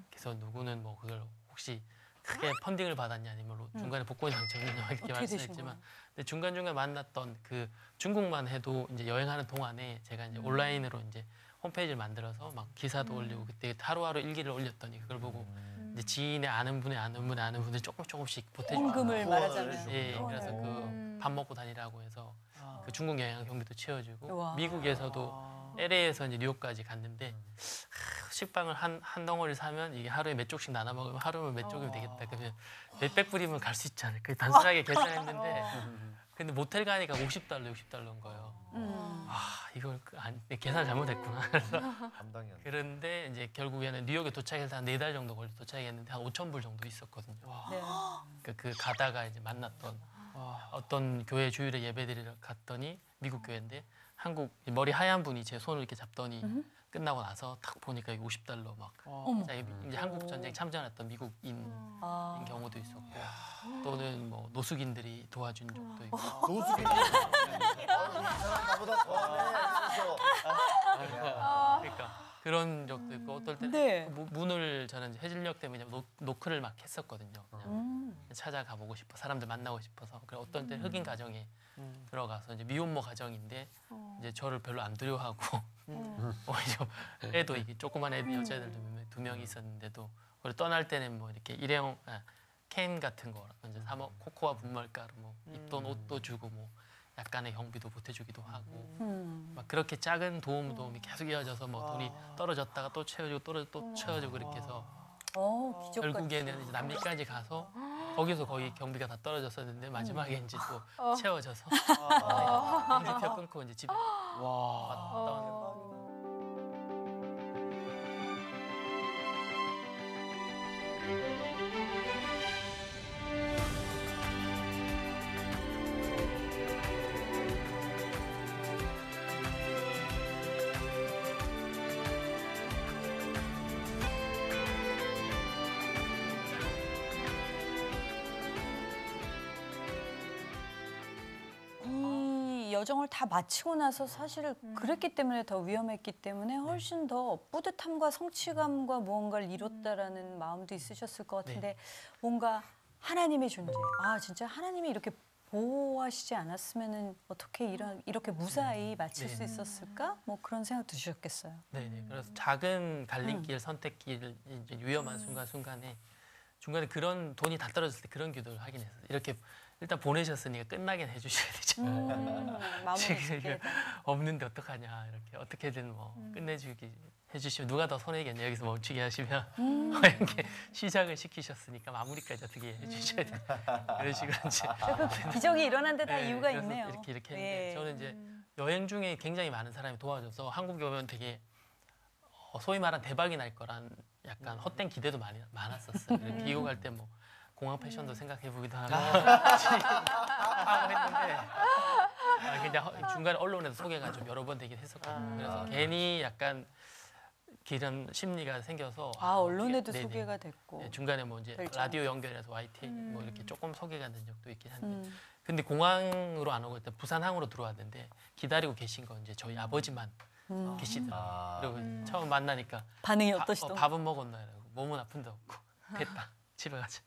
[SPEAKER 8] 그래서 누구는 뭐 그걸 혹시 크게 펀딩을 받았냐 아니면 중간에 복권이 당첨됐냐 이렇게
[SPEAKER 1] 어떻게 되신
[SPEAKER 8] 말씀했지만 근데 중간중간 만났던 그 중국만 해도 이제 여행하는 동안에 제가 이제 온라인으로 이제 홈페이지를 만들어서 막 기사도 올리고 그때 하루하루 일기를 올렸더니 그걸 보고 이제 지인의 아는 분들이 조금씩 보태주고
[SPEAKER 1] 임금을 말하자면.
[SPEAKER 8] 예, 그래서 그 밥 먹고 다니라고 해서 그 중국 여행 경비도 채워주고
[SPEAKER 1] 우와.
[SPEAKER 8] 미국에서도 LA에서 이제 뉴욕까지 갔는데 식빵을 한 덩어리 사면 이게 하루에 몇 쪽씩 나눠 먹으면 하루면 몇 쪽이면 되겠다. 그러면 몇백 불이면 갈 수 있지 않을까. 단순하게 계산했는데 근데 모텔 가니까 $60인 거예요. 아 이걸 계산 잘못했구나. 그래서
[SPEAKER 2] 감당이 안 돼.
[SPEAKER 8] 그런데 이제 결국에는 뉴욕에 도착해서 한 4달 정도 걸려 도착했는데 한 5,000불 정도 있었거든요.
[SPEAKER 1] 네.
[SPEAKER 8] 그 가다가 이제 만났던 어떤 교회 주일에 예배드리러 갔더니 미국 교회인데 한국 머리 하얀 분이 제 손을 이렇게 잡더니 끝나고 나서 딱 보니까 이게 $50 막 이제 한국 전쟁 참전했던 미국인 경우도 있었고 또는 뭐 노숙인들이 도와준 적도 있고
[SPEAKER 2] 노숙인. 이 사람 나보다 더하네. 그래서
[SPEAKER 8] 그러니까 그런 적도 있고 어떨 때는
[SPEAKER 1] 네.
[SPEAKER 8] 그 문을 저는 이제 해질녘 때문에 노크를 막 했었거든요. 그냥 찾아가 보고 싶어 사람들 만나고 싶어서 그래 어떤 때 흑인 가정에 들어가서 이제 미혼모 가정인데 이제 저를 별로 안 두려워하고 오히려 애도 이게 조그만 애들 여자애들도 2명 있었는데도 우리 떠날 때는 뭐 이렇게 일회용 캔 같은 거 이제 사 먹 코코아 분말가루 뭐 입던 옷도 주고 뭐 약간의 경비도 보태주기도 하고 막 그렇게 작은 도움이 계속 이어져서 뭐 돈이 떨어졌다가 또 채워주고 또 채워주고 이렇게 해서
[SPEAKER 1] 기적같이.
[SPEAKER 8] 결국에는 이제 남미까지 가서 거기서 거의 경비가 다 떨어졌었는데 마지막에 이제 또 채워져서 경비표 끊고 이제 집에 왔다 왔는데
[SPEAKER 1] 이 여정을 다 마치고 나서 사실 그랬기 때문에 더 위험했기 때문에 훨씬 더 뿌듯함과 성취감과 무언가를 이뤘다라는 마음도 있으셨을 것 같은데 뭔가 하나님의 존재. 아 진짜 하나님이 이렇게 보호하시지 않았으면은 어떻게 이렇게 무사히 마칠 수 있었을까? 뭐 그런 생각도 드셨겠어요.
[SPEAKER 8] 네네. 그래서 작은 갈림길, 선택길, 이제 위험한 순간순간에 중간에 그런 돈이 다 떨어졌을 때 그런 기도를 하긴 했어요. 이렇게 일단 보내셨으니까 끝나긴 해주셔야 되잖아요.
[SPEAKER 1] 마무리
[SPEAKER 8] 지금
[SPEAKER 1] 짓게
[SPEAKER 8] 없는데 어떡하냐 이렇게 어떻게든 뭐 끝내주기 해주시면 누가 더 손해겠냐 여기서 멈추게 하시면 이렇게 시작을 시키셨으니까 마무리까지 어떻게 해주셔야 돼. 이런 식으로 이제
[SPEAKER 1] 그 기적이 일어난 데 다
[SPEAKER 8] 네,
[SPEAKER 1] 이유가
[SPEAKER 8] 그래서
[SPEAKER 1] 있네요.
[SPEAKER 8] 이렇게 했는데
[SPEAKER 1] 예.
[SPEAKER 8] 저는 이제 여행 중에 굉장히 많은 사람이 도와줘서 한국에 오면 되게 소위 말한 대박이 날 거란 약간 헛된 기대도 많았었어요. 미국 갈 때 뭐 공항 패션도 생각해 보기도 하고 했는데 그냥 중간에 언론에서 소개가 좀 여러 번 되긴 했었거든요. 그래서 괜히 약간 그런 심리가 생겨서
[SPEAKER 1] 언론에도
[SPEAKER 8] 네네.
[SPEAKER 1] 소개가 됐고.
[SPEAKER 8] 네, 중간에 뭐 이제
[SPEAKER 1] 결정.
[SPEAKER 8] 라디오 연결해서 YTN 뭐 이렇게 조금 소개가 된 적도 있긴 한데 근데 공항으로 안 오고 일단 부산항으로 들어왔는데 기다리고 계신 건 이제 저희 아버지만 계시더라고요. 그리고 처음 만나니까
[SPEAKER 1] 반응이 어떠시던가요?
[SPEAKER 8] 밥은 먹었나 이러고 몸은 아픈데 없고 됐다 집에 가자.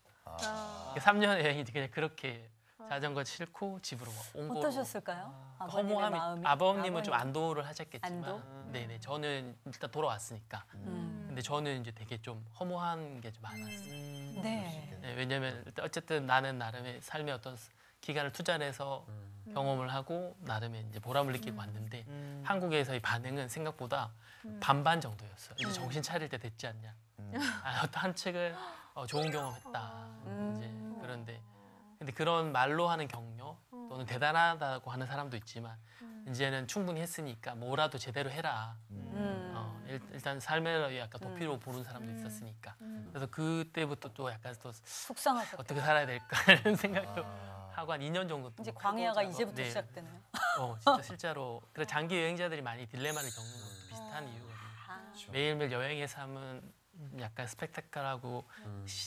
[SPEAKER 8] 3년 여행이 그냥 그렇게 자전거 싣고 집으로 온 거로.
[SPEAKER 1] 어떠셨을까요? 아버님의
[SPEAKER 8] 허무함이
[SPEAKER 1] 마음이?
[SPEAKER 8] 아버님은 좀 안도를 하셨겠지만
[SPEAKER 1] 안도?
[SPEAKER 8] 네네 저는 일단 돌아왔으니까 근데 저는 이제 되게 좀 허무한 게 좀 많았어요.
[SPEAKER 1] 네.
[SPEAKER 8] 네, 왜냐면 어쨌든 나는 나름의 삶의 어떤 기간을 투자해서 경험을 하고 나름의 이제 보람을 느끼고 왔는데 한국에서의 반응은 생각보다 반반 정도였어요. 이제 정신 차릴 때 됐지 않냐. 어떤 한 측은 좋은 경험했다. 이제 그런데 근데 그런 말로 하는 격려 또는 대단하다고 하는 사람도 있지만 이제는 충분히 했으니까 뭐라도 제대로 해라. 일단 삶의 약간 도피로 보는 사람도 있었으니까. 그래서 그때부터 또 약간 또
[SPEAKER 1] 속상하셨겠다.
[SPEAKER 8] 어떻게 살아야 될까 이런 생각도 하고 한 2년 정도 또
[SPEAKER 1] 이제
[SPEAKER 8] 뭐
[SPEAKER 1] 광야가
[SPEAKER 8] 크고
[SPEAKER 1] 이제부터
[SPEAKER 8] 네.
[SPEAKER 1] 시작되네요.
[SPEAKER 8] 진짜 실제로 그래 장기 여행자들이 많이 딜레마를 겪는 것도 비슷한 이유거든요. 매일매일 여행의 삶은 약간 스펙타클하고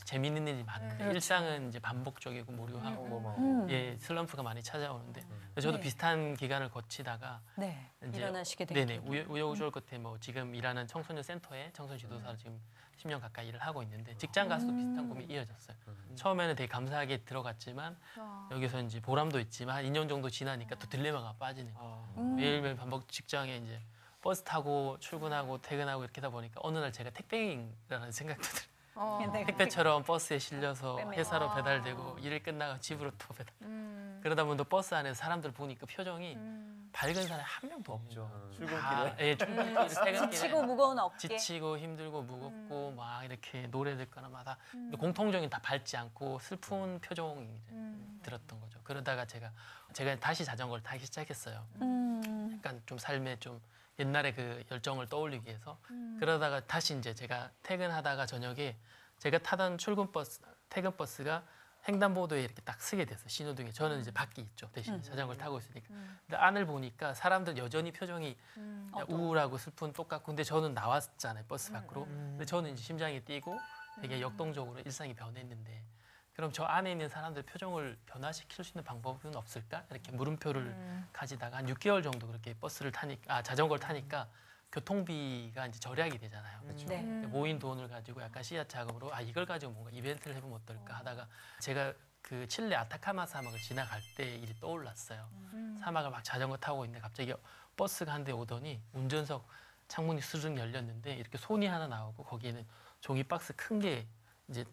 [SPEAKER 8] 재밌는 일이 많은데 일상은 이제 반복적이고 무료하고 슬럼프가 많이 찾아오는데 저도
[SPEAKER 1] 네.
[SPEAKER 8] 비슷한 기간을 거치다가
[SPEAKER 1] 네.
[SPEAKER 8] 이제
[SPEAKER 1] 일어나시게 된
[SPEAKER 8] 네네
[SPEAKER 1] 계기.
[SPEAKER 8] 우여곡절 끝에 뭐 지금 일하는 청소년 센터에 청소년 지도사로 지금 10년 가까이 일을 하고 있는데 직장 가서도 비슷한 고민이 이어졌어요. 처음에는 되게 감사하게 들어갔지만 여기서 이제 보람도 있지만 한 2년 정도 지나니까 또 딜레마가 빠지는 거예요. 매일매일 반복 직장에 이제 버스 타고 출근하고 퇴근하고 이렇게 하다 보니까 어느 날 제가 택배인이라는 생각도 들어요.
[SPEAKER 1] 네.
[SPEAKER 8] 택배처럼 버스에 실려서
[SPEAKER 1] 빼면.
[SPEAKER 8] 회사로 배달되고 일 끝나고 집으로 또 배달. 그러다 보면 또 버스 안에서 사람들 보니까 표정이 밝은 사람이 한 명도 없죠. 출근길에? 출근길에 퇴근길에
[SPEAKER 1] 지치고 무거운 어깨.
[SPEAKER 8] 지치고 힘들고 무겁고 막 이렇게 노래 듣거나 막 근데 공통적인 다 밝지 않고 슬픈 표정이 들었던 거죠. 그러다가 제가 다시 자전거를 타기 시작했어요. 약간 좀 삶에 좀 옛날에 그 열정을 떠올리기 위해서 그러다가 다시 이제 제가 퇴근하다가 저녁에 제가 타던 퇴근 버스가 횡단보도에 이렇게 딱 서게 됐어요. 신호등에. 저는 이제 밖에 있죠. 대신 자전거를 타고 있으니까. 근데 안을 보니까 사람들 여전히 표정이 우울하고 슬픈 똑같고 근데 저는 나왔잖아요. 버스 밖으로. 근데 저는 이제 심장이 뛰고 되게 역동적으로 일상이 변했는데 그럼 저 안에 있는 사람들 표정을 변화시킬 수 있는 방법은 없을까? 이렇게 물음표를 가지다가 한 6개월 정도 그렇게 자전거를 타니까 교통비가 이제 절약이 되잖아요.
[SPEAKER 1] 네.
[SPEAKER 8] 모인 돈을 가지고 약간 씨앗 자금으로 이걸 가지고 뭔가 이벤트를 해보면 어떨까 하다가 제가 그 칠레 아타카마 사막을 지나갈 때 일이 떠올랐어요. 사막을 막 자전거 타고 있는데 갑자기 버스가 한 대 오더니 운전석 창문이 스르륵 열렸는데 이렇게 손이 하나 나오고 거기에는 종이 박스 큰 게 이제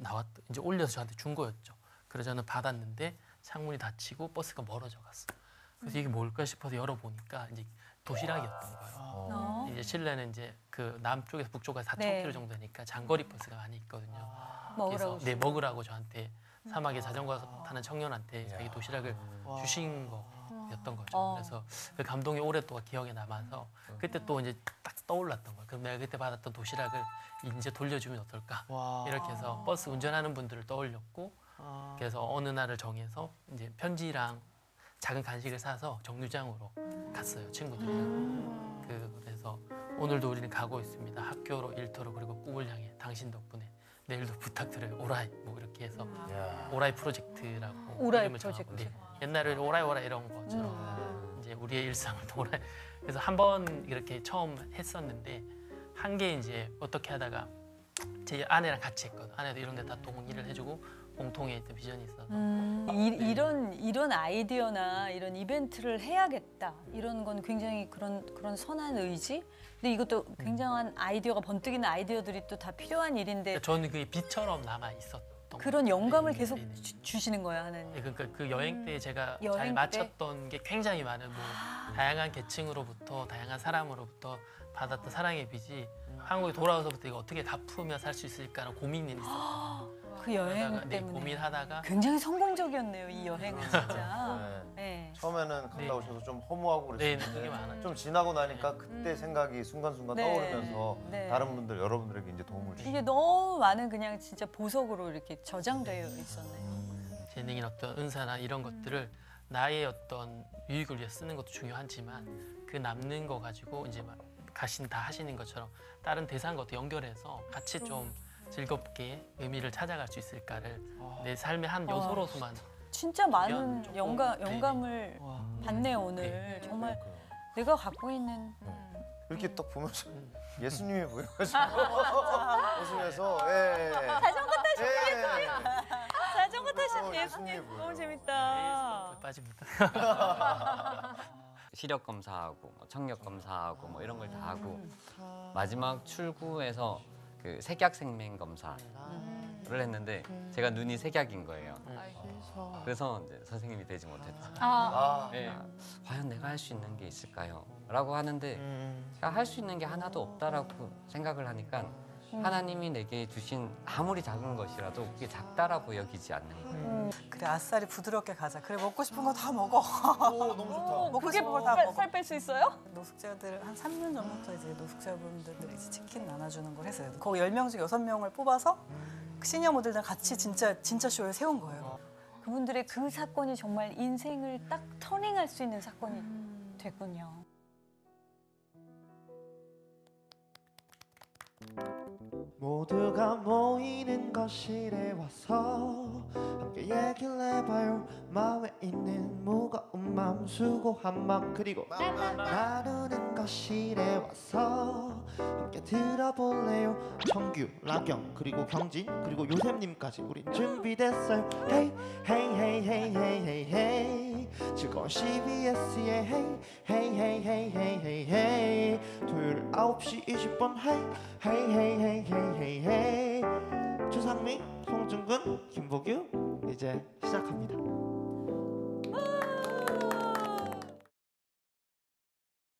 [SPEAKER 8] 이제 올려서 저한테 준 거였죠. 그래서 저는 받았는데 창문이 닫히고 버스가 멀어져 갔어요. 그래서 이게 뭘까 싶어서 열어보니까 이제 도시락이었던 거예요. 이제 칠레는 이제 그 남쪽에서 북쪽까지 4,000km
[SPEAKER 1] 네.
[SPEAKER 8] 정도 되니까 장거리 버스가 많이 있거든요.
[SPEAKER 1] 먹으라고.
[SPEAKER 8] 그래서 네, 먹으라고 저한테 사막에 자전거 타는 청년한테 자기 도시락을 주신 거였던 거죠. 그래서 그 감동이 오랫동안 기억에 남아서 그때 또 이제 딱 떠올랐던 거예요. 그럼 내가 그때 받았던 도시락을 이제 돌려주면 어떨까? 이렇게 해서 버스 운전하는 분들을 떠올렸고 그래서 어느 날을 정해서 이제 편지랑 작은 간식을 사서 정류장으로 갔어요, 친구들이랑. 그래서 오늘도 우리는 가고 있습니다. 학교로, 일터로, 그리고 꿈을 향해 당신 덕분에 내일도 부탁드려요. 오라이 뭐 이렇게 해서 오라이 프로젝트라고
[SPEAKER 1] 오라이
[SPEAKER 8] 이름을 정하고,
[SPEAKER 1] 프로젝트.
[SPEAKER 8] 네. 옛날에 오라이 오라이 이런 것처럼 이제 우리의 일상을 오라이. 그래서 한 번 이렇게 처음 했었는데 한 게 이제 어떻게 하다가 제 아내랑 같이 했거든. 아내도 이런 데 다 동의를 해주고 공통의 비전이 있어서
[SPEAKER 1] 이런 아이디어나 이런 이벤트를 해야겠다. 이런 건 굉장히 그런 선한 의지. 근데 이것도 굉장한 아이디어가 번뜩이는 아이디어들이 또 다 필요한 일인데
[SPEAKER 8] 저는 그게 빛처럼 남아 있었던
[SPEAKER 1] 그런 영감을
[SPEAKER 8] 네,
[SPEAKER 1] 계속
[SPEAKER 8] 네, 네.
[SPEAKER 1] 주시는 거야 하나님.
[SPEAKER 8] 네, 그러니까 그 여행 때 제가
[SPEAKER 1] 여행
[SPEAKER 8] 잘
[SPEAKER 1] 때?
[SPEAKER 8] 맞췄던 게 굉장히 많은 뭐 다양한 계층으로부터 다양한 사람으로부터 받았던 사랑의 빚이 한국에 돌아와서부터 이거 어떻게 갚으며 살 수 있을까라는 고민이 있었거든요.
[SPEAKER 1] 그 여행
[SPEAKER 8] 그러다가, 네,
[SPEAKER 1] 때문에
[SPEAKER 8] 고민하다가
[SPEAKER 1] 굉장히 성공적이었네요. 이 여행은 진짜.
[SPEAKER 2] 네.
[SPEAKER 1] 네.
[SPEAKER 2] 처음에는 갔다 오셔서 좀 허무하고
[SPEAKER 8] 네,
[SPEAKER 2] 그랬었는데
[SPEAKER 8] 되게 많아요.
[SPEAKER 2] 좀 지나고 나니까 그때 생각이 순간순간
[SPEAKER 1] 네.
[SPEAKER 2] 떠오르면서
[SPEAKER 1] 네.
[SPEAKER 2] 다른 분들 여러분들에게 이제 도움을 주시고
[SPEAKER 1] 이게 너무 많은 그냥 진짜 보석으로 이렇게 저장되어 있었네요.
[SPEAKER 8] 재능인 어떤 은사나 이런 것들을 나의 어떤 유익을 위해 쓰는 것도 중요하지만 그 남는 거 가지고 이제 막 가신 다 하시는 것처럼 다른 대상과 또 연결해서 같이 좀 즐겁게 의미를 찾아갈 수 있을까를 내 삶의 한 요소로서만
[SPEAKER 1] 진짜 많은
[SPEAKER 8] 조금,
[SPEAKER 1] 영감을 받네요 오늘.
[SPEAKER 8] 네.
[SPEAKER 1] 정말 내가 갖고 있는
[SPEAKER 2] 이렇게 딱 보면서 예수님이 보여가지고 웃으면서
[SPEAKER 1] 자전거 타시는
[SPEAKER 2] 예.
[SPEAKER 1] 자전거 타시는
[SPEAKER 2] 예수님이
[SPEAKER 1] 예수님
[SPEAKER 2] 보여요.
[SPEAKER 1] 너무 재밌다.
[SPEAKER 8] 빠집니다.
[SPEAKER 7] 시력 검사하고 뭐 청력 검사하고 뭐 이런 걸 다 하고 마지막 출구에서 그 색약생명 검사를 했는데 제가 눈이 색약인 거예요. 그래서 이제 선생님이 되지 못했죠. 네. 과연 내가 할 수 있는 게 있을까요? 라고 하는데 제가 할 수 있는 게 하나도 없다라고 생각을 하니까 하나님이 내게 주신 아무리 작은 것이라도 그게 작다라고 여기지 않는 거예요.
[SPEAKER 6] 그래 아싸리 부드럽게 가자. 그래 먹고 싶은 거 다 먹어.
[SPEAKER 2] 오 너무 좋다.
[SPEAKER 6] 먹고 싶은 거 다 먹어.
[SPEAKER 1] 살 뺄 수 있어요?
[SPEAKER 6] 노숙자들 한 3년 전부터 이제 노숙자분들 이제 치킨 나눠주는 걸 했어요. 거기 10명 중 6명을 뽑아서 시니어 모델들 같이 진짜 쇼를 세운 거예요.
[SPEAKER 1] 그분들의 그 사건이 정말 인생을 딱 터닝할 수 있는 사건이 됐군요.
[SPEAKER 3] 모두가 모이는 거실에 와서 함께 얘기를 해봐요. 마음에 있는 무거운 마음 수고한 마음 그리고 나누는 거실에 와서 함께 들어볼래요. 청규, 라경 그리고 경진 그리고 요셉님까지 우린 준비됐어요. 헤이 헤이 헤이 헤이 헤이 헤이 헤이 즐거운 CBS의 헤이 헤이 헤이 헤이 헤이 헤이 헤이 토요일 9시 20분 헤이 헤이 헤이 헤이 헤이 헤이 헤이 조상민, 송중근, 김보규 이제 시작합니다.